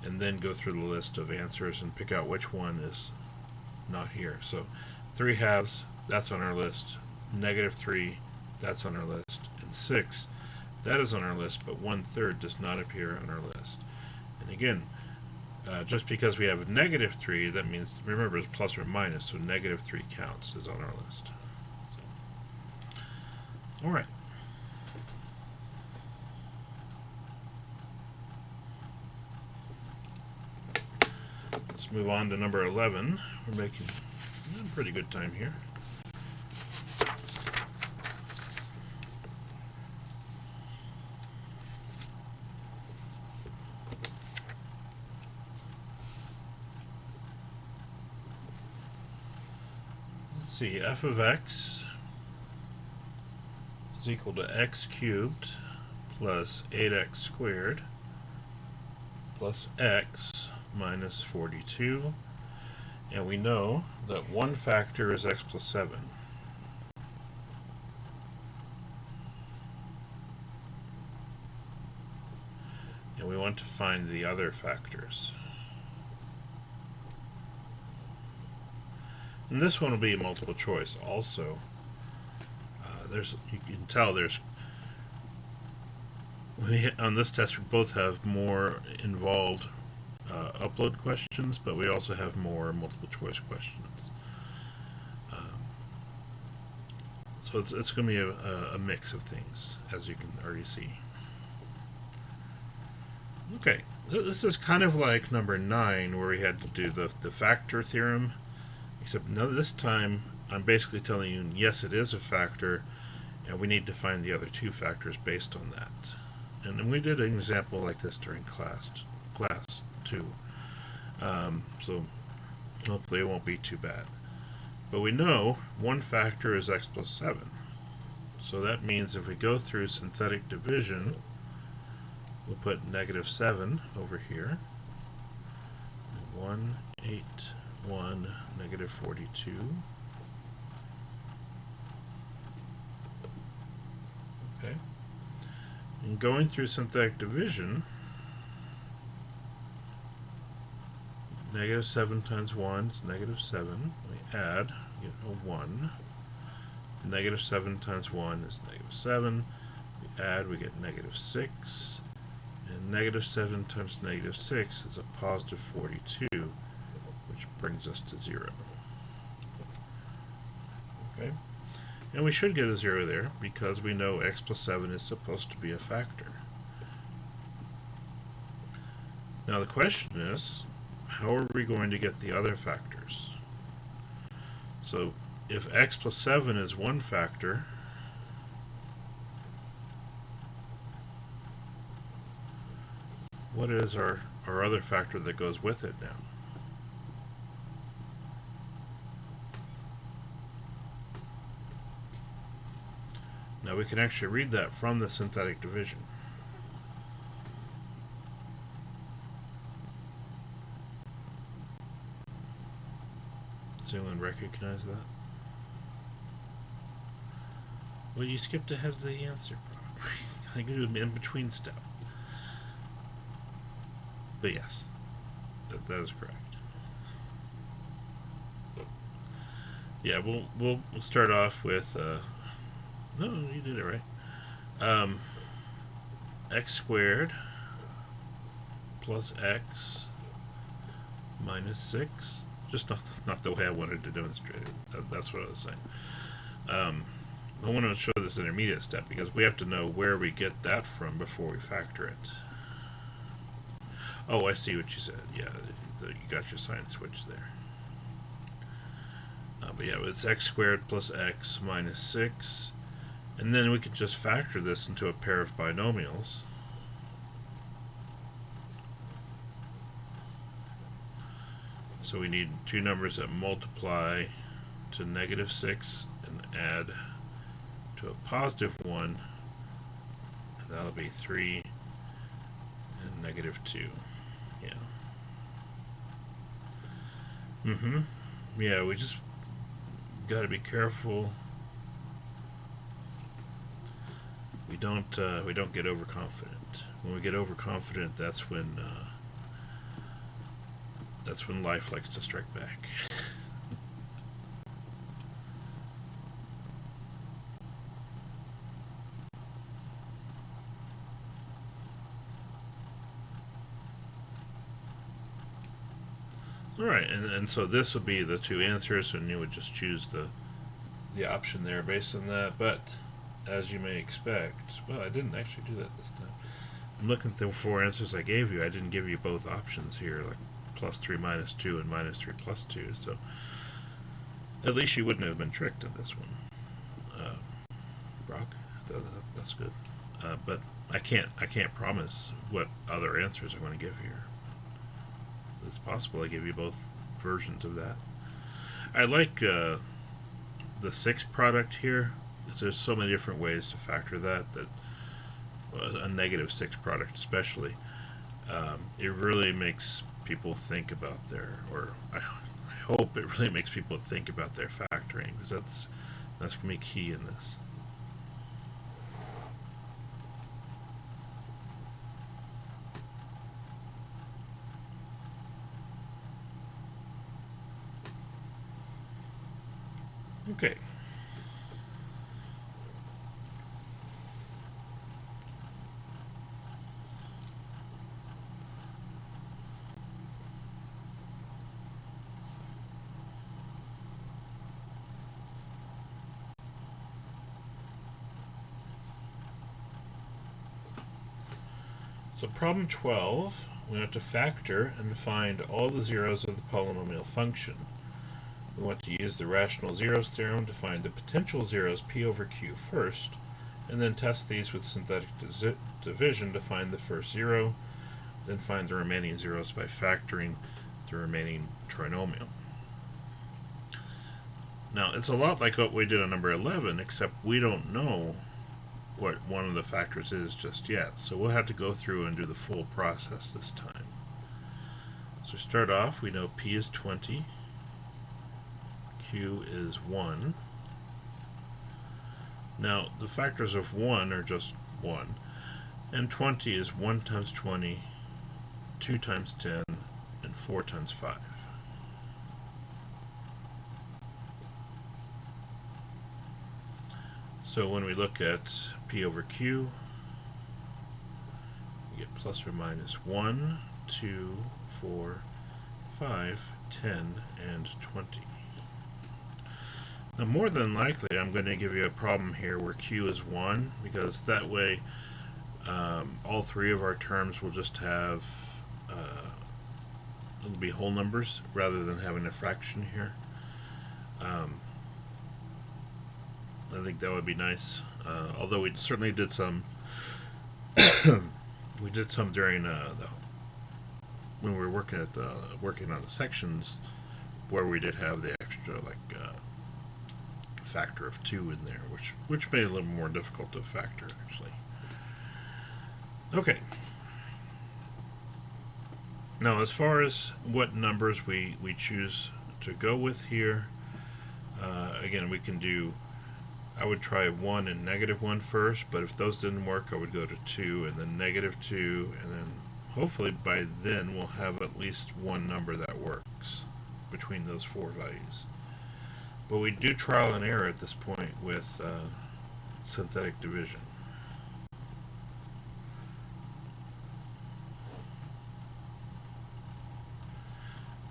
Speaker 1: and then go through the list of answers and pick out which one is not here. So 3/2, that's on our list. -3, that's on our list. And 6, that is on our list, but 1/3 does not appear on our list. And again, just because we have -3, that means, remember, it's plus or minus, so -3 counts as on our list. So, all right. Let's move on to number 11. We're making pretty good time here. Let's see, f of x is equal to x cubed plus 8x squared plus x minus 42. And we know that one factor is x plus 7. And we want to find the other factors. And this one will be a multiple choice also. You can tell on this test we both have more involved upload questions, but we also have more multiple choice questions. So it's going to be a mix of things, as you can already see. Okay, this is kind of like number 9, where we had to do the factor theorem, except now this time I'm basically telling you, yes, it is a factor, and we need to find the other 2 factors based on that. And then we did an example like this during class 2. So hopefully it won't be too bad. But we know one factor is x plus 7. So that means if we go through synthetic division, we'll put -7 over here. 1, 8, 1, -42. Okay. And going through synthetic division, -7 times 1 is -7. We add, we get a 1. -7 times 1 is -7. We add, we get -6. And -7 times -6 is a positive 42, which brings us to 0. Okay? And we should get a 0 there, because we know x plus 7 is supposed to be a factor. Now the question is, how are we going to get the other factors? So if x plus 7 is one factor, what is our other factor that goes with it now? Now we can actually read that from the synthetic division. Does anyone recognize that? Well, you skipped ahead of the answer. I think it was an in-between step. But yes, that is correct. Yeah, we'll start off with no, you did it right. X squared plus x minus 6. Just not the way I wanted to demonstrate it. That's what I was saying. I want to show this intermediate step because we have to know where we get that from before we factor it. Oh, I see what you said. Yeah, you got your sign switch there. But yeah, it's x squared plus x minus 6. And then we could just factor this into a pair of binomials. So we need two numbers that multiply to negative 6 and add to a positive 1. And that'll be 3 and negative 2. Yeah. Yeah, we just got to be careful. We don't get overconfident. When we get overconfident, that's when life likes to strike back. All right, and so this would be the two answers, and you would just choose the option there based on that. But as you may expect, well, I didn't actually do that this time. I'm looking at the four answers I gave you. I didn't give you both options here, like plus 3 minus 2 and minus 3 plus 2. So at least you wouldn't have been tricked in this one. Brock, that's good. But I can't promise what other answers I'm going to give here. It's possible I give you both versions of that. I like the 6 product here. There's so many different ways to factor that a negative 6 product especially, it really makes people think about I hope it really makes people think about their factoring, because that's going to be key in this. Okay. So problem 12, we have to factor and find all the zeros of the polynomial function. We want to use the rational zeros theorem to find the potential zeros p over q first, and then test these with synthetic division to find the first zero, then find the remaining zeros by factoring the remaining trinomial. Now, it's a lot like what we did on number 11, except we don't know what one of the factors is just yet. So we'll have to go through and do the full process this time. So start off, we know p is 20, q is 1. Now, the factors of 1 are just 1. And 20 is 1 times 20, 2 times 10, and 4 times 5. So when we look at p over q, we get plus or minus 1, 2, 4, 5, 10, and 20. Now, more than likely, I'm going to give you a problem here where q is 1, because that way all three of our terms will just have it'll be whole numbers rather than having a fraction here. I think that would be nice. Although we certainly did some, we did some during when we were working on the sections, where we did have the extra factor of 2 in there, which made it a little more difficult to factor actually. Okay. Now, as far as what numbers we choose to go with here, again, we can do, I would try 1 and -1 first, but if those didn't work, I would go to 2 and then -2, and then hopefully by then we'll have at least one number that works between those 4 values. But we do trial and error at this point with synthetic division.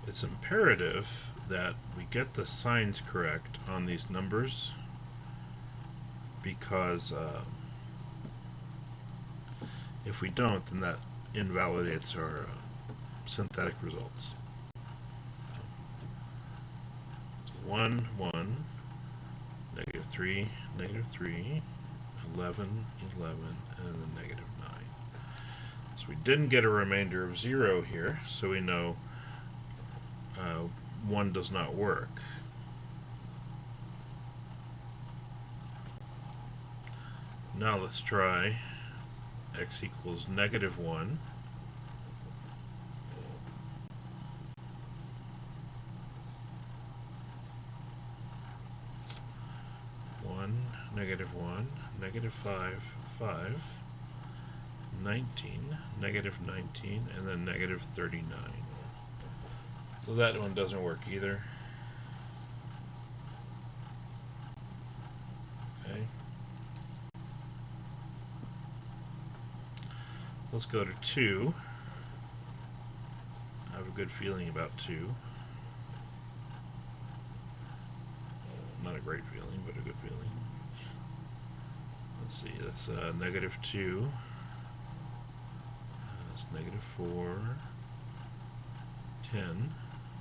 Speaker 1: It's imperative that we get the signs correct on these numbers, because if we don't, then that invalidates our synthetic results. 1, 1, -3, -3, 11, 11, and then -9. So we didn't get a remainder of 0 here, so we know 1 does not work. Now let's try x equals -1. -1, -5, 5, 19, -19, and then -39. So that one doesn't work either. Okay. Let's go to 2. I have a good feeling about 2. Not a great feeling, but a good feeling. Let's see, that's -2. That's -4. 10.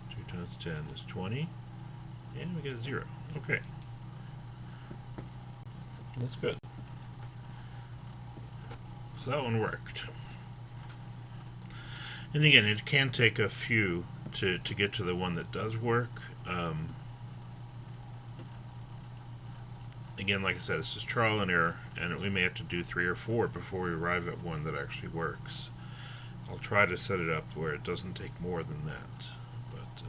Speaker 1: 2 times 10 is 20. And we get a 0. Okay. That's good. So that one worked. And again, it can take a few to get to the one that does work. Again, like I said, it's just trial and error, and we may have to do 3 or 4 before we arrive at one that actually works. I'll try to set it up where it doesn't take more than that, but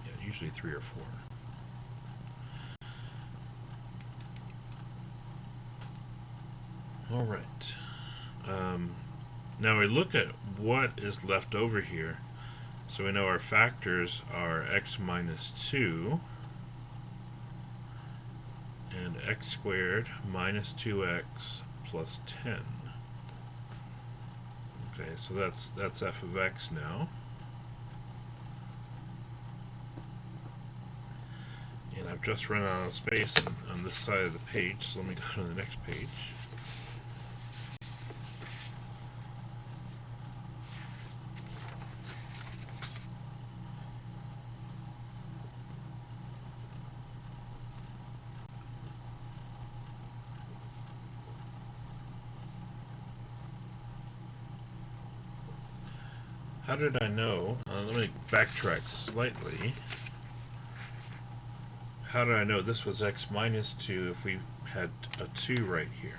Speaker 1: yeah, usually 3 or 4. All right. Now we look at what is left over here. So we know our factors are x minus 2 and x squared minus 2x plus 10. Okay, so that's f of x now. And I've just run out of space on this side of the page, so let me go to the next page. How did I know? Let me backtrack slightly. How did I know this was x minus 2 if we had a 2 right here?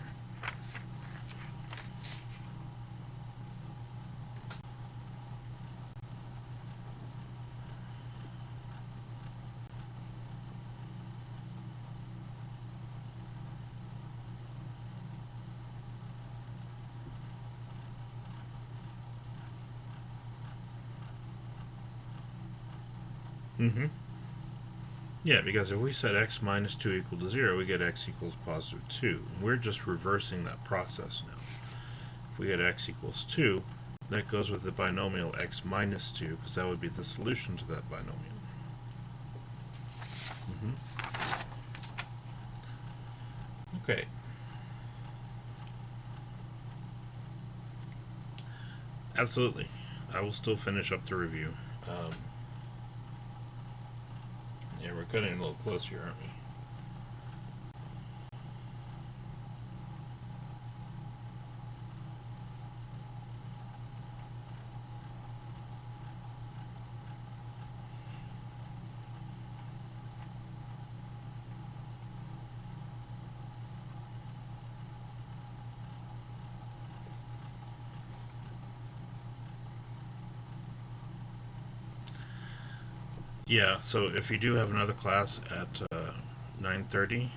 Speaker 1: Yeah, because if we set x minus 2 equal to 0, we get x equals positive 2. We're just reversing that process now. If we get x equals 2, that goes with the binomial x minus 2, because that would be the solution to that binomial. Okay. Absolutely. I will still finish up the review. Um, yeah, we're cutting a little close here, aren't we? Yeah, so if you do have another class at 9:30,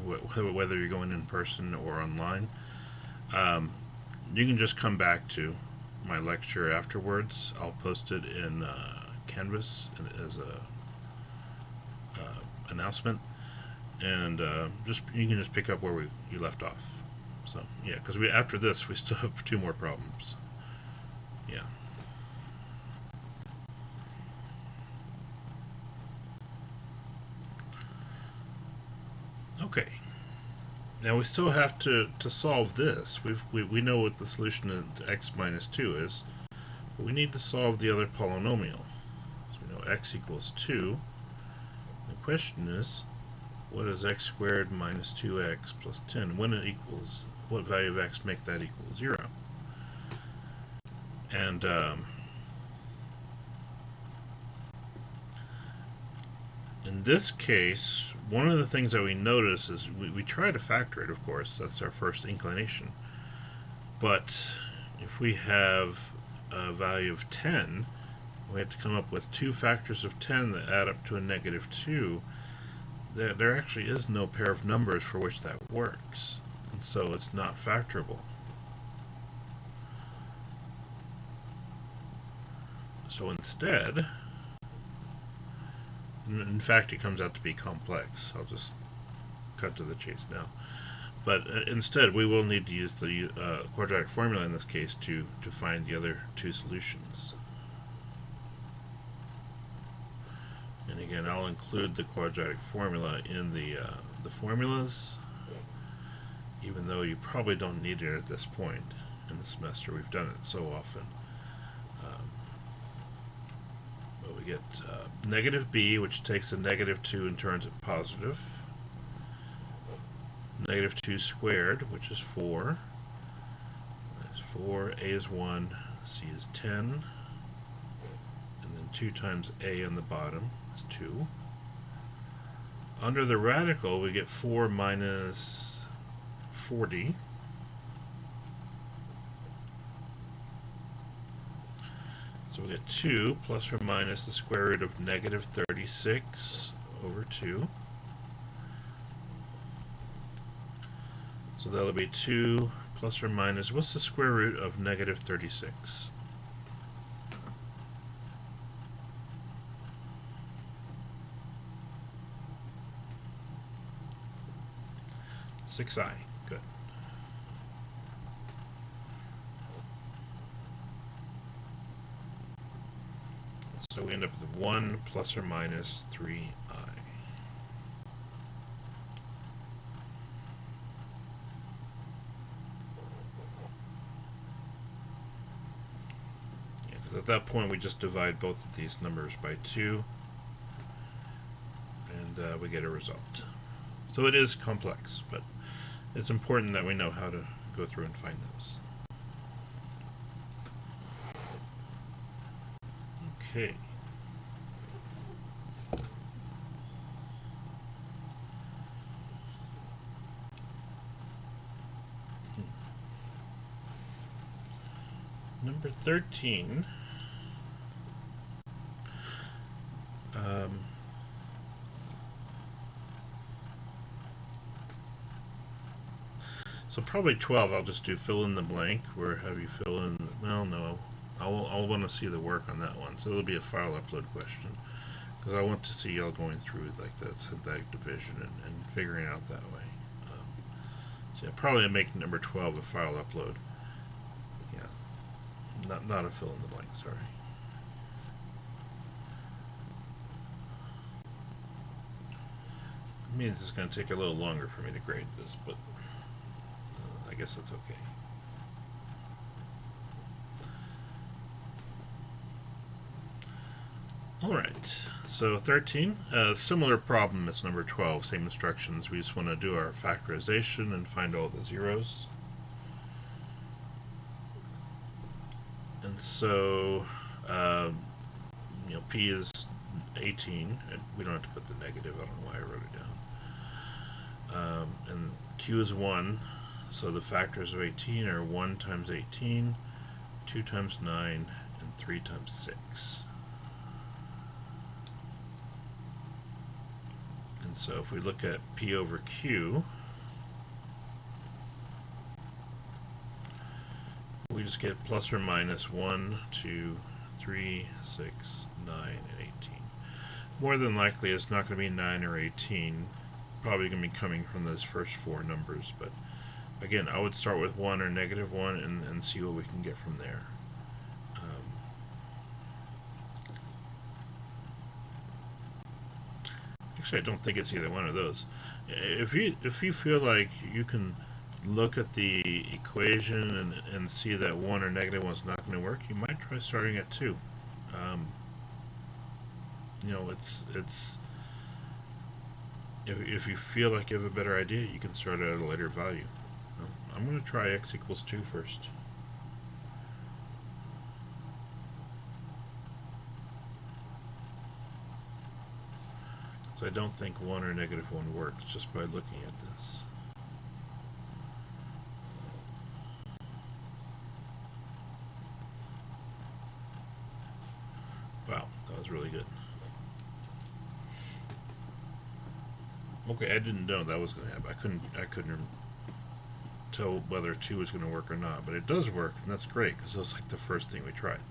Speaker 1: whether you're going in person or online, um, you can just come back to my lecture afterwards. I'll post it in Canvas as a announcement, and just you can just pick up where you left off. So yeah, because we after this we still have two more problems. Yeah. Okay. Now we still have to solve this. We know what the solution to x minus 2 is, but we need to solve the other polynomial. So we know x equals 2. The question is, what is x squared minus 2x plus 10? When it equals, what value of x make that equal 0? And in this case, one of the things that we notice is we try to factor it, of course. That's our first inclination. But if we have a value of 10, we have to come up with two factors of 10 that add up to a negative 2. There actually is no pair of numbers for which that works, and so it's not factorable. So instead, in fact, it comes out to be complex. I'll just cut to the chase now. But instead, we will need to use the quadratic formula in this case to find the other two solutions. And again, I'll include the quadratic formula in the formulas, even though you probably don't need it at this point in the semester. We've done it so often. But we get negative b, which takes a negative 2 and turns it positive. Negative 2 squared, which is 4. That's 4. A is 1. C is 10. And then 2 times a on the bottom is 2. Under the radical, we get 4 minus 40. So we get 2 plus or minus the square root of negative 36 over 2. So that'll be 2 plus or minus, what's the square root of negative 36? 6i. Good. So we end up with 1 plus or minus 3i. Yeah, because at that point we just divide both of these numbers by 2, and we get a result. So it is complex, but it's important that we know how to go through and find those. Okay. Number 13. So probably 12, I'll just do fill in the blank, where have you fill in, well, no, I'll want to see the work on that one. So it'll be a file upload question, because I want to see y'all going through like that synthetic division and figuring it out that way. So yeah, probably make number 12 a file upload. Yeah, not a fill in the blank, sorry. It means it's going to take a little longer for me to grade this, but I guess that's okay. Alright, so 13, similar problem as number 12, same instructions. We just want to do our factorization and find all the zeros. And so, P is 18, and we don't have to put the negative, I don't know why I wrote it down. And Q is 1, so the factors of 18 are 1 times 18, 2 times 9, and 3 times 6. And so if we look at P over Q, we just get plus or minus 1, 2, 3, 6, 9, and 18. More than likely it's not going to be 9 or 18. Probably going to be coming from those first four numbers. But again, I would start with 1 or negative 1 and see what we can get from there. Actually, I don't think it's either one of those. If you feel like you can look at the equation and see that 1 or negative 1 is not going to work, you might try starting at 2. It's if you feel like you have a better idea, you can start at a later value. I'm going to try x equals 2 first. So I don't think 1 or negative 1 works just by looking at this. Wow, that was really good. Okay, I didn't know that was going to happen. I couldn't tell whether 2 was going to work or not, but it does work, and that's great because it was like the first thing we tried.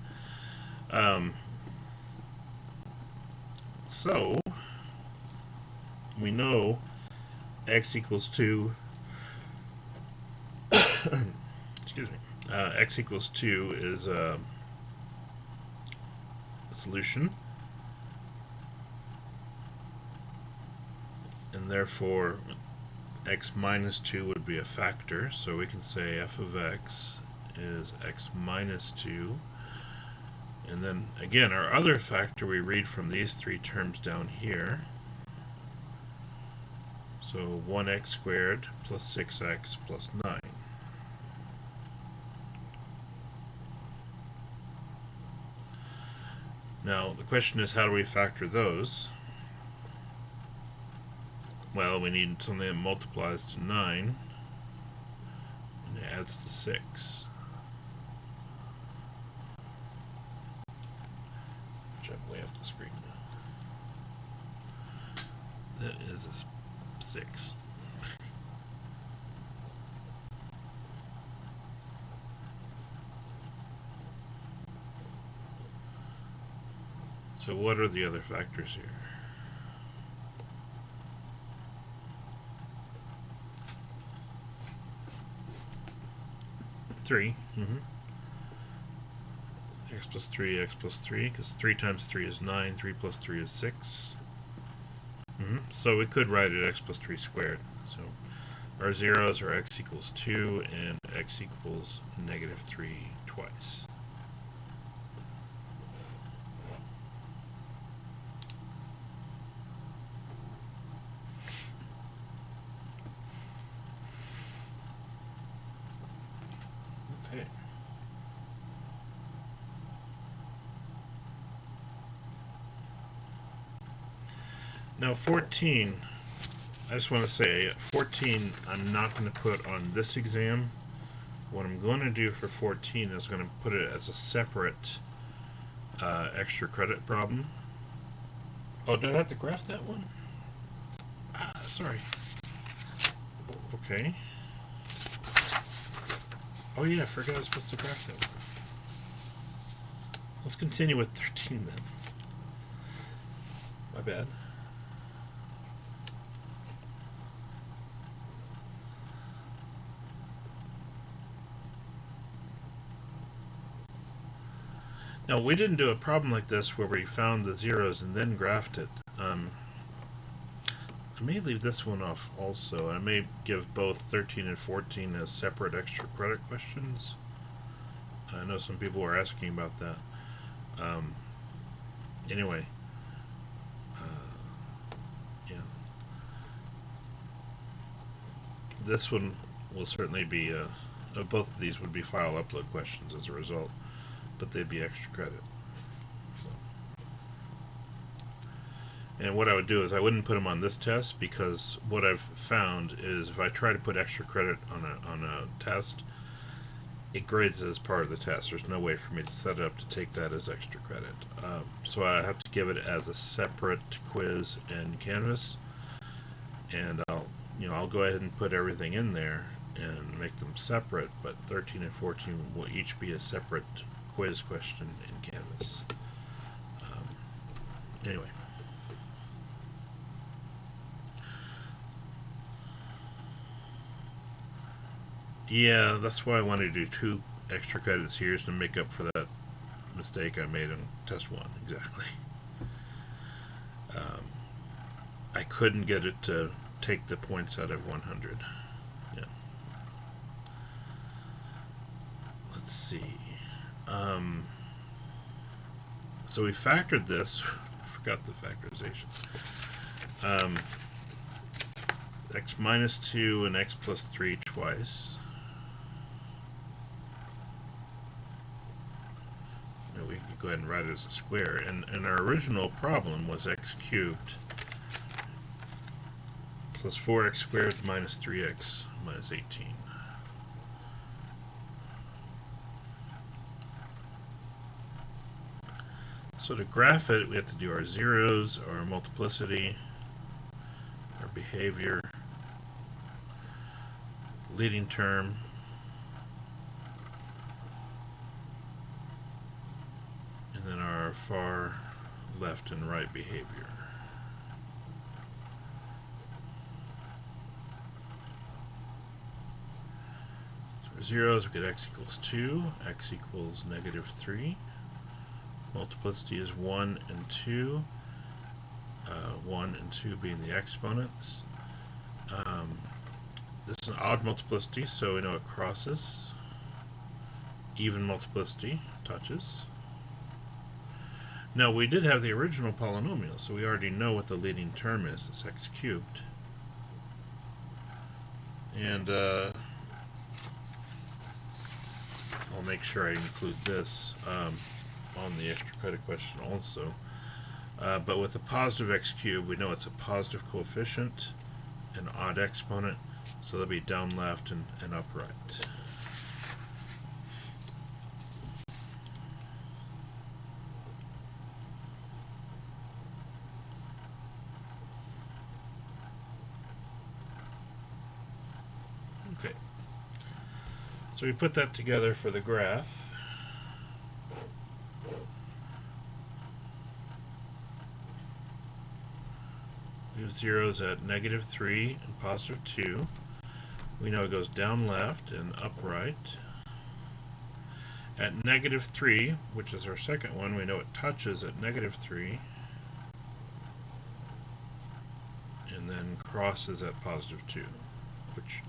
Speaker 1: So we know x equals 2. Excuse me. X equals 2 is a solution, and therefore x minus 2 would be a factor, so we can say f of x is x minus 2. And then again, our other factor we read from these three terms down here. So 1x squared plus 6x plus 9. Now the question is, how do we factor those? Well, we need something that multiplies to 9 and adds to 6. Which I'm way off the screen now. That is a 6. So what are the other factors here? Three. X plus 3, because 3 times 3 is 9, 3 plus 3 is 6. So we could write it x plus 3 squared. So our zeros are x equals 2 and x equals negative 3 twice. Okay. Now 14, I just want to say 14 I'm not going to put on this exam. What I'm going to do for 14 is going to put it as a separate extra credit problem. Oh, did I have to graph that one? Sorry. Okay. Oh yeah, I forgot I was supposed to graph that one. Let's continue with 13 then. My bad. Now, we didn't do a problem like this where we found the zeros and then graphed it. I may leave this one off also. I may give both 13 and 14 as separate extra credit questions. I know some people were asking about that. Anyway, this one will certainly be, both of these would be file upload questions as a result, but they'd be extra credit. And what I would do is I wouldn't put them on this test, because what I've found is if I try to put extra credit on a test, it grades as part of the test. There's no way for me to set it up to take that as extra credit. So I have to give it as a separate quiz in Canvas, and I'll go ahead and put everything in there and make them separate, but 13 and 14 will each be a separate quiz question in Canvas. Anyway. Yeah, that's why I wanted to do 2 extra credits here, to make up for that mistake I made on test 1. Exactly. I couldn't get it to take the points out of 100. Yeah. Let's see. So we factored this. I forgot the factorization. X minus 2 and x plus 3 twice. We could go ahead and write it as a square. And our original problem was x cubed plus 4x squared minus 3x minus 18. So to graph it, we have to do our zeros, our multiplicity, our behavior, leading term, and then our far left and right behavior. So for zeros, we get x equals 2, x equals negative 3. Multiplicity is 1 and 2, 1 and 2 being the exponents. This is an odd multiplicity, so we know it crosses. Even multiplicity touches. Now, we did have the original polynomial, so we already know what the leading term is. It's x cubed. And I'll make sure I include this on the extra credit question also. But with a positive x cubed, we know it's a positive coefficient, an odd exponent, so they'll be down left and upright. Okay, so we put that together for the graph. We have zeros at negative 3 and positive 2. We know it goes down left and upright. At negative 3, which is our second one, we know it touches at negative 3 and then crosses at positive 2, which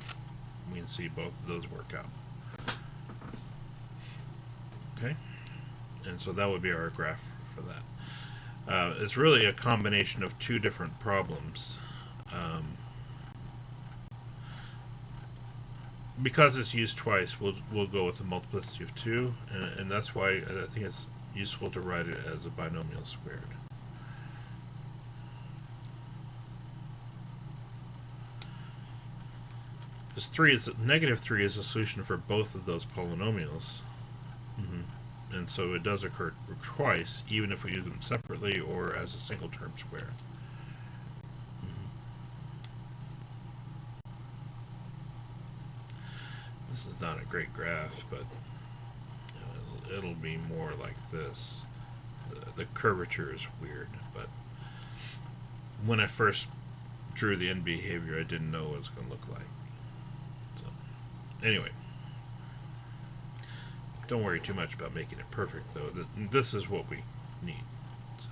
Speaker 1: we can see both of those work out. Okay, and so that would be our graph for that. It's really a combination of 2 different problems. Because it's used twice, we'll go with the multiplicity of 2, and that's why I think it's useful to write it as a binomial squared. Because negative 3 is a solution for both of those polynomials. And so it does occur twice, even if we use them separately or as a single term square. This is not a great graph, but it'll be more like this. The curvature is weird, but when I first drew the end behavior, I didn't know what it was going to look like. So, anyway. Don't worry too much about making it perfect, though. This is what we need. So.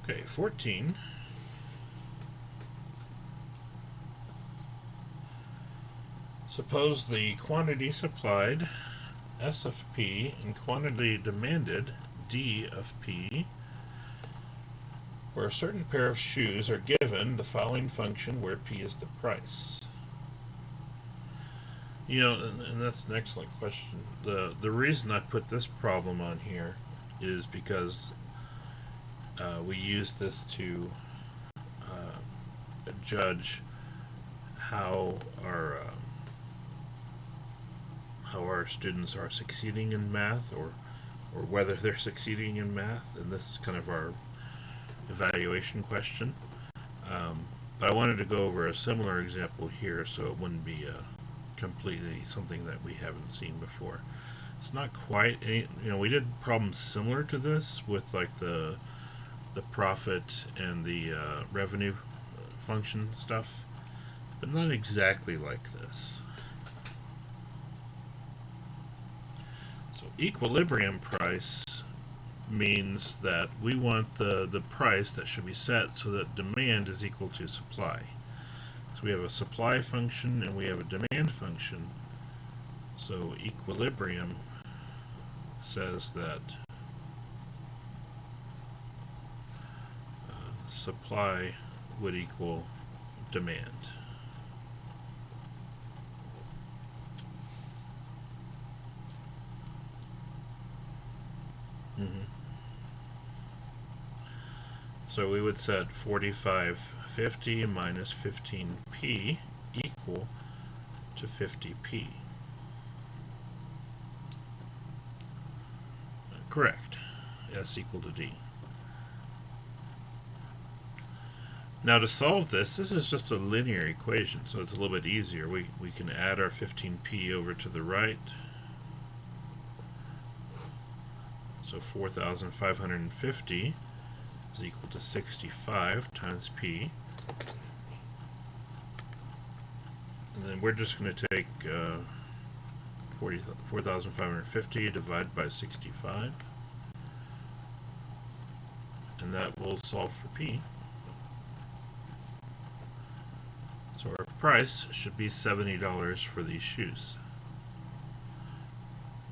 Speaker 1: Okay, 14. Suppose the quantity supplied, S of P, and quantity demanded, D of P, where a certain pair of shoes are given the following function where P is the price. You know, and that's an excellent question. The reason I put this problem on here is because we use this to judge how our students are succeeding in math, or whether they're succeeding in math, and this is kind of our evaluation question. But I wanted to go over a similar example here so it wouldn't be completely something that we haven't seen before. It's not quite any, we did problems similar to this with like the profit and the revenue function stuff, but not exactly like this. So equilibrium price means that we want the price that should be set so that demand is equal to supply. So we have a supply function and we have a demand function. So equilibrium says that supply would equal demand. So we would set 4550 minus 15p equal to 50p. Correct. S equal to D. Now to solve this is just a linear equation, so it's a little bit easier. We can add our 15p over to the right. So 4,550 is equal to 65 times p. And then we're just going to take 4,550 divided by 65. And that will solve for p. So our price should be $70 for these shoes.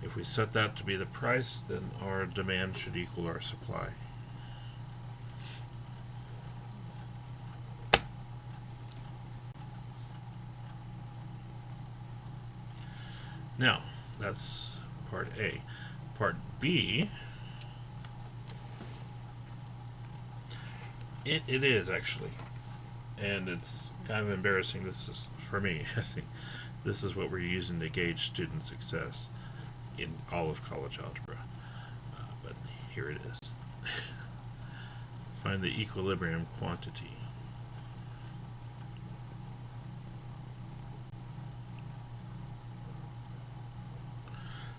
Speaker 1: If we set that to be the price, then our demand should equal our supply. Now, that's part A. Part B, it is actually, and it's kind of embarrassing. This is, for me, I think this is what we're using to gauge student success in all of college algebra. But here it is. Find the equilibrium quantity.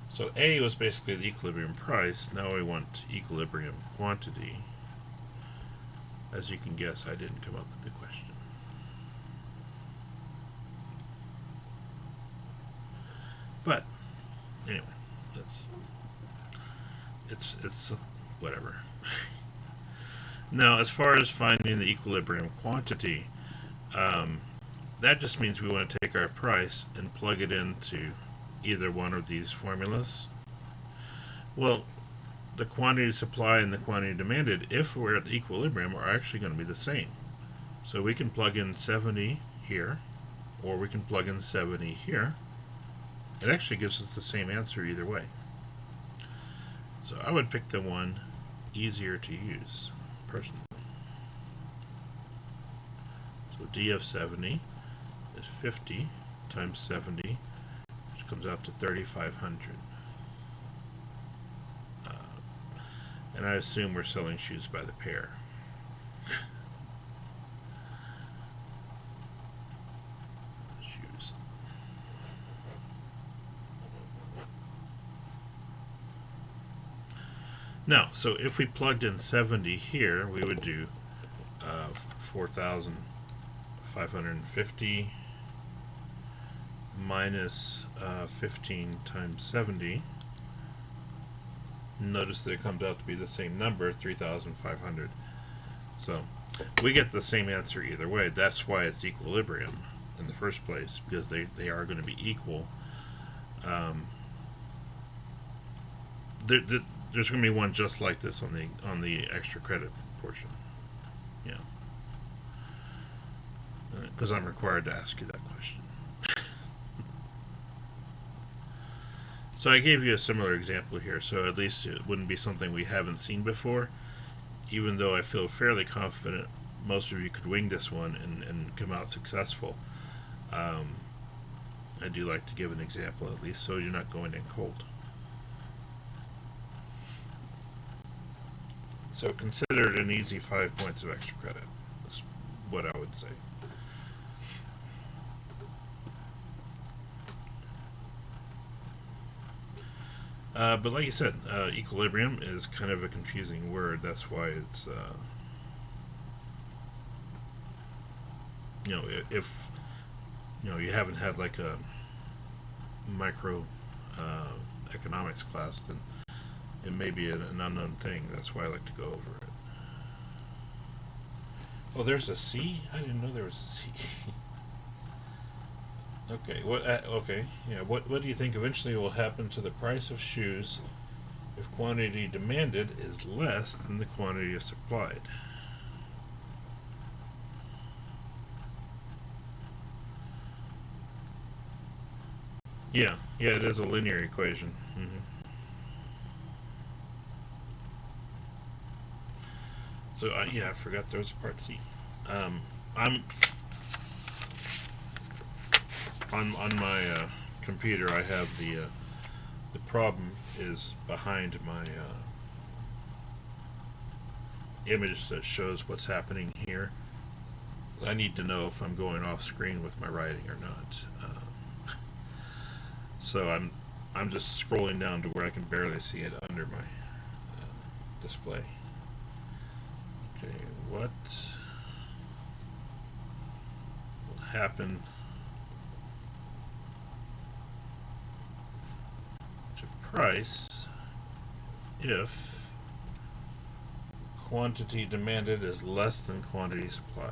Speaker 1: So A was basically the equilibrium price. Now we want equilibrium quantity. As you can guess, I didn't come up with the question. But anyway, it's whatever. Now, as far as finding the equilibrium quantity, that just means we want to take our price and plug it into either one of these formulas. Well, the quantity supplied and the quantity demanded, if we're at equilibrium, are actually going to be the same. So we can plug in 70 here, or we can plug in 70 here. It actually gives us the same answer either way. So I would pick the one easier to use, personally. So D of 70 is 50 times 70, which comes out to 3,500. And I assume we're selling shoes by the pair. Shoes. Now, so if we plugged in 70 here, we would do 4,550 minus 15 times 70. Notice that it comes out to be the same number, 3,500. So we get the same answer either way. That's why it's equilibrium in the first place, because they are going to be equal. There's going to be one just like this on the extra credit portion. Yeah. Because I'm required to ask you that question. So I gave you a similar example here, so at least it wouldn't be something we haven't seen before, even though I feel fairly confident most of you could wing this one and come out successful. I do like to give an example at least, so you're not going in cold. So consider it an easy 5 points of extra credit. That's what I would say. But like you said, equilibrium is kind of a confusing word. That's why it's, if you haven't had like a micro economics class, then it may be an unknown thing. That's why I like to go over it. Oh, there's a C? I didn't know there was a C. Okay. Okay. Yeah. What do you think eventually will happen to the price of shoes if quantity demanded is less than the quantity supplied? Yeah. Yeah. It is a linear equation. So yeah, I forgot there was a part C. I'm on my computer. I have the problem is behind my image that shows what's happening here. I need to know if I'm going off screen with my writing or not. So I'm just scrolling down to where I can barely see it under my display. Okay, what will happen to price if quantity demanded is less than quantity supplied?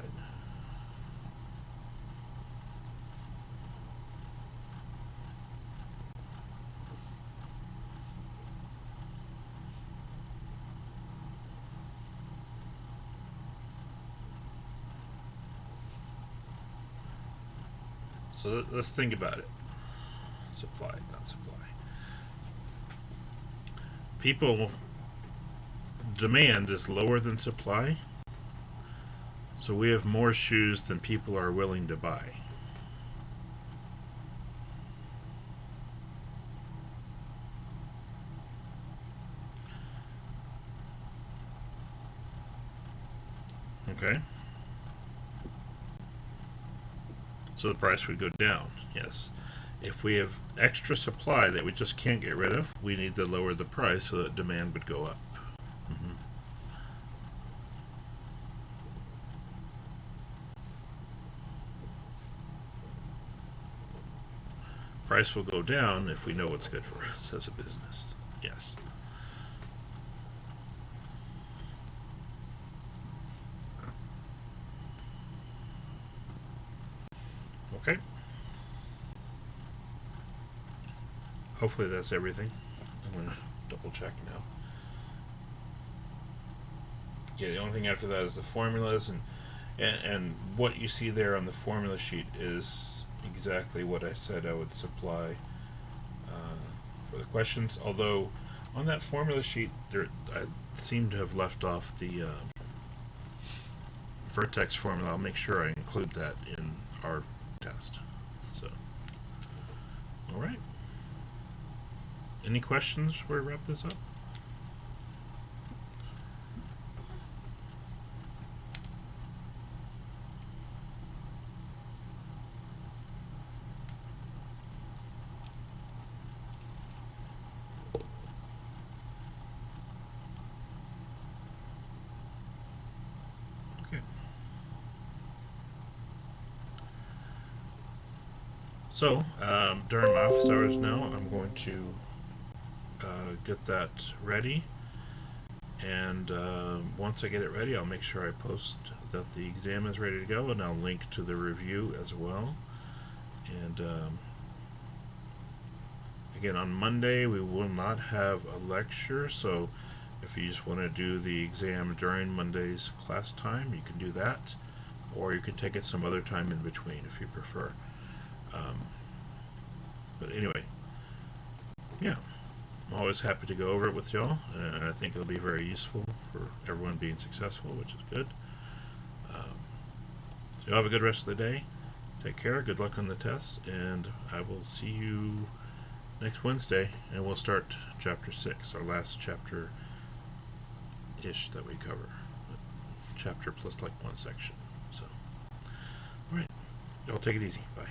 Speaker 1: So let's think about it. Supply, not supply. People demand is lower than supply, so we have more shoes than people are willing to buy. Okay? So the price would go down, yes. If we have extra supply that we just can't get rid of, we need to lower the price so that demand would go up. Price will go down if we know what's good for us as a business. Yes. Okay. Hopefully that's everything. I'm going to double check now. Yeah, the only thing after that is the formulas, and what you see there on the formula sheet is exactly what I said I would supply for the questions. Although on that formula sheet, I seem to have left off the Vertex formula. I'll make sure I include that in our test. So, all right. Any questions before we wrap this up? So, during my office hours now, I'm going to get that ready, and once I get it ready, I'll make sure I post that the exam is ready to go, and I'll link to the review as well. And again, on Monday, we will not have a lecture, so If you just want to do the exam during Monday's class time, you can do that, or you can take it some other time in between if you prefer. But anyway, yeah, I'm always happy to go over it with y'all, and I think it'll be very useful for everyone being successful, which is good. So y'all have a good rest of the day. Take care, good luck on the test, and I will see you next Wednesday, and we'll start Chapter 6, our last chapter-ish that we cover. Chapter plus like one section. So, alright, y'all take it easy. Bye.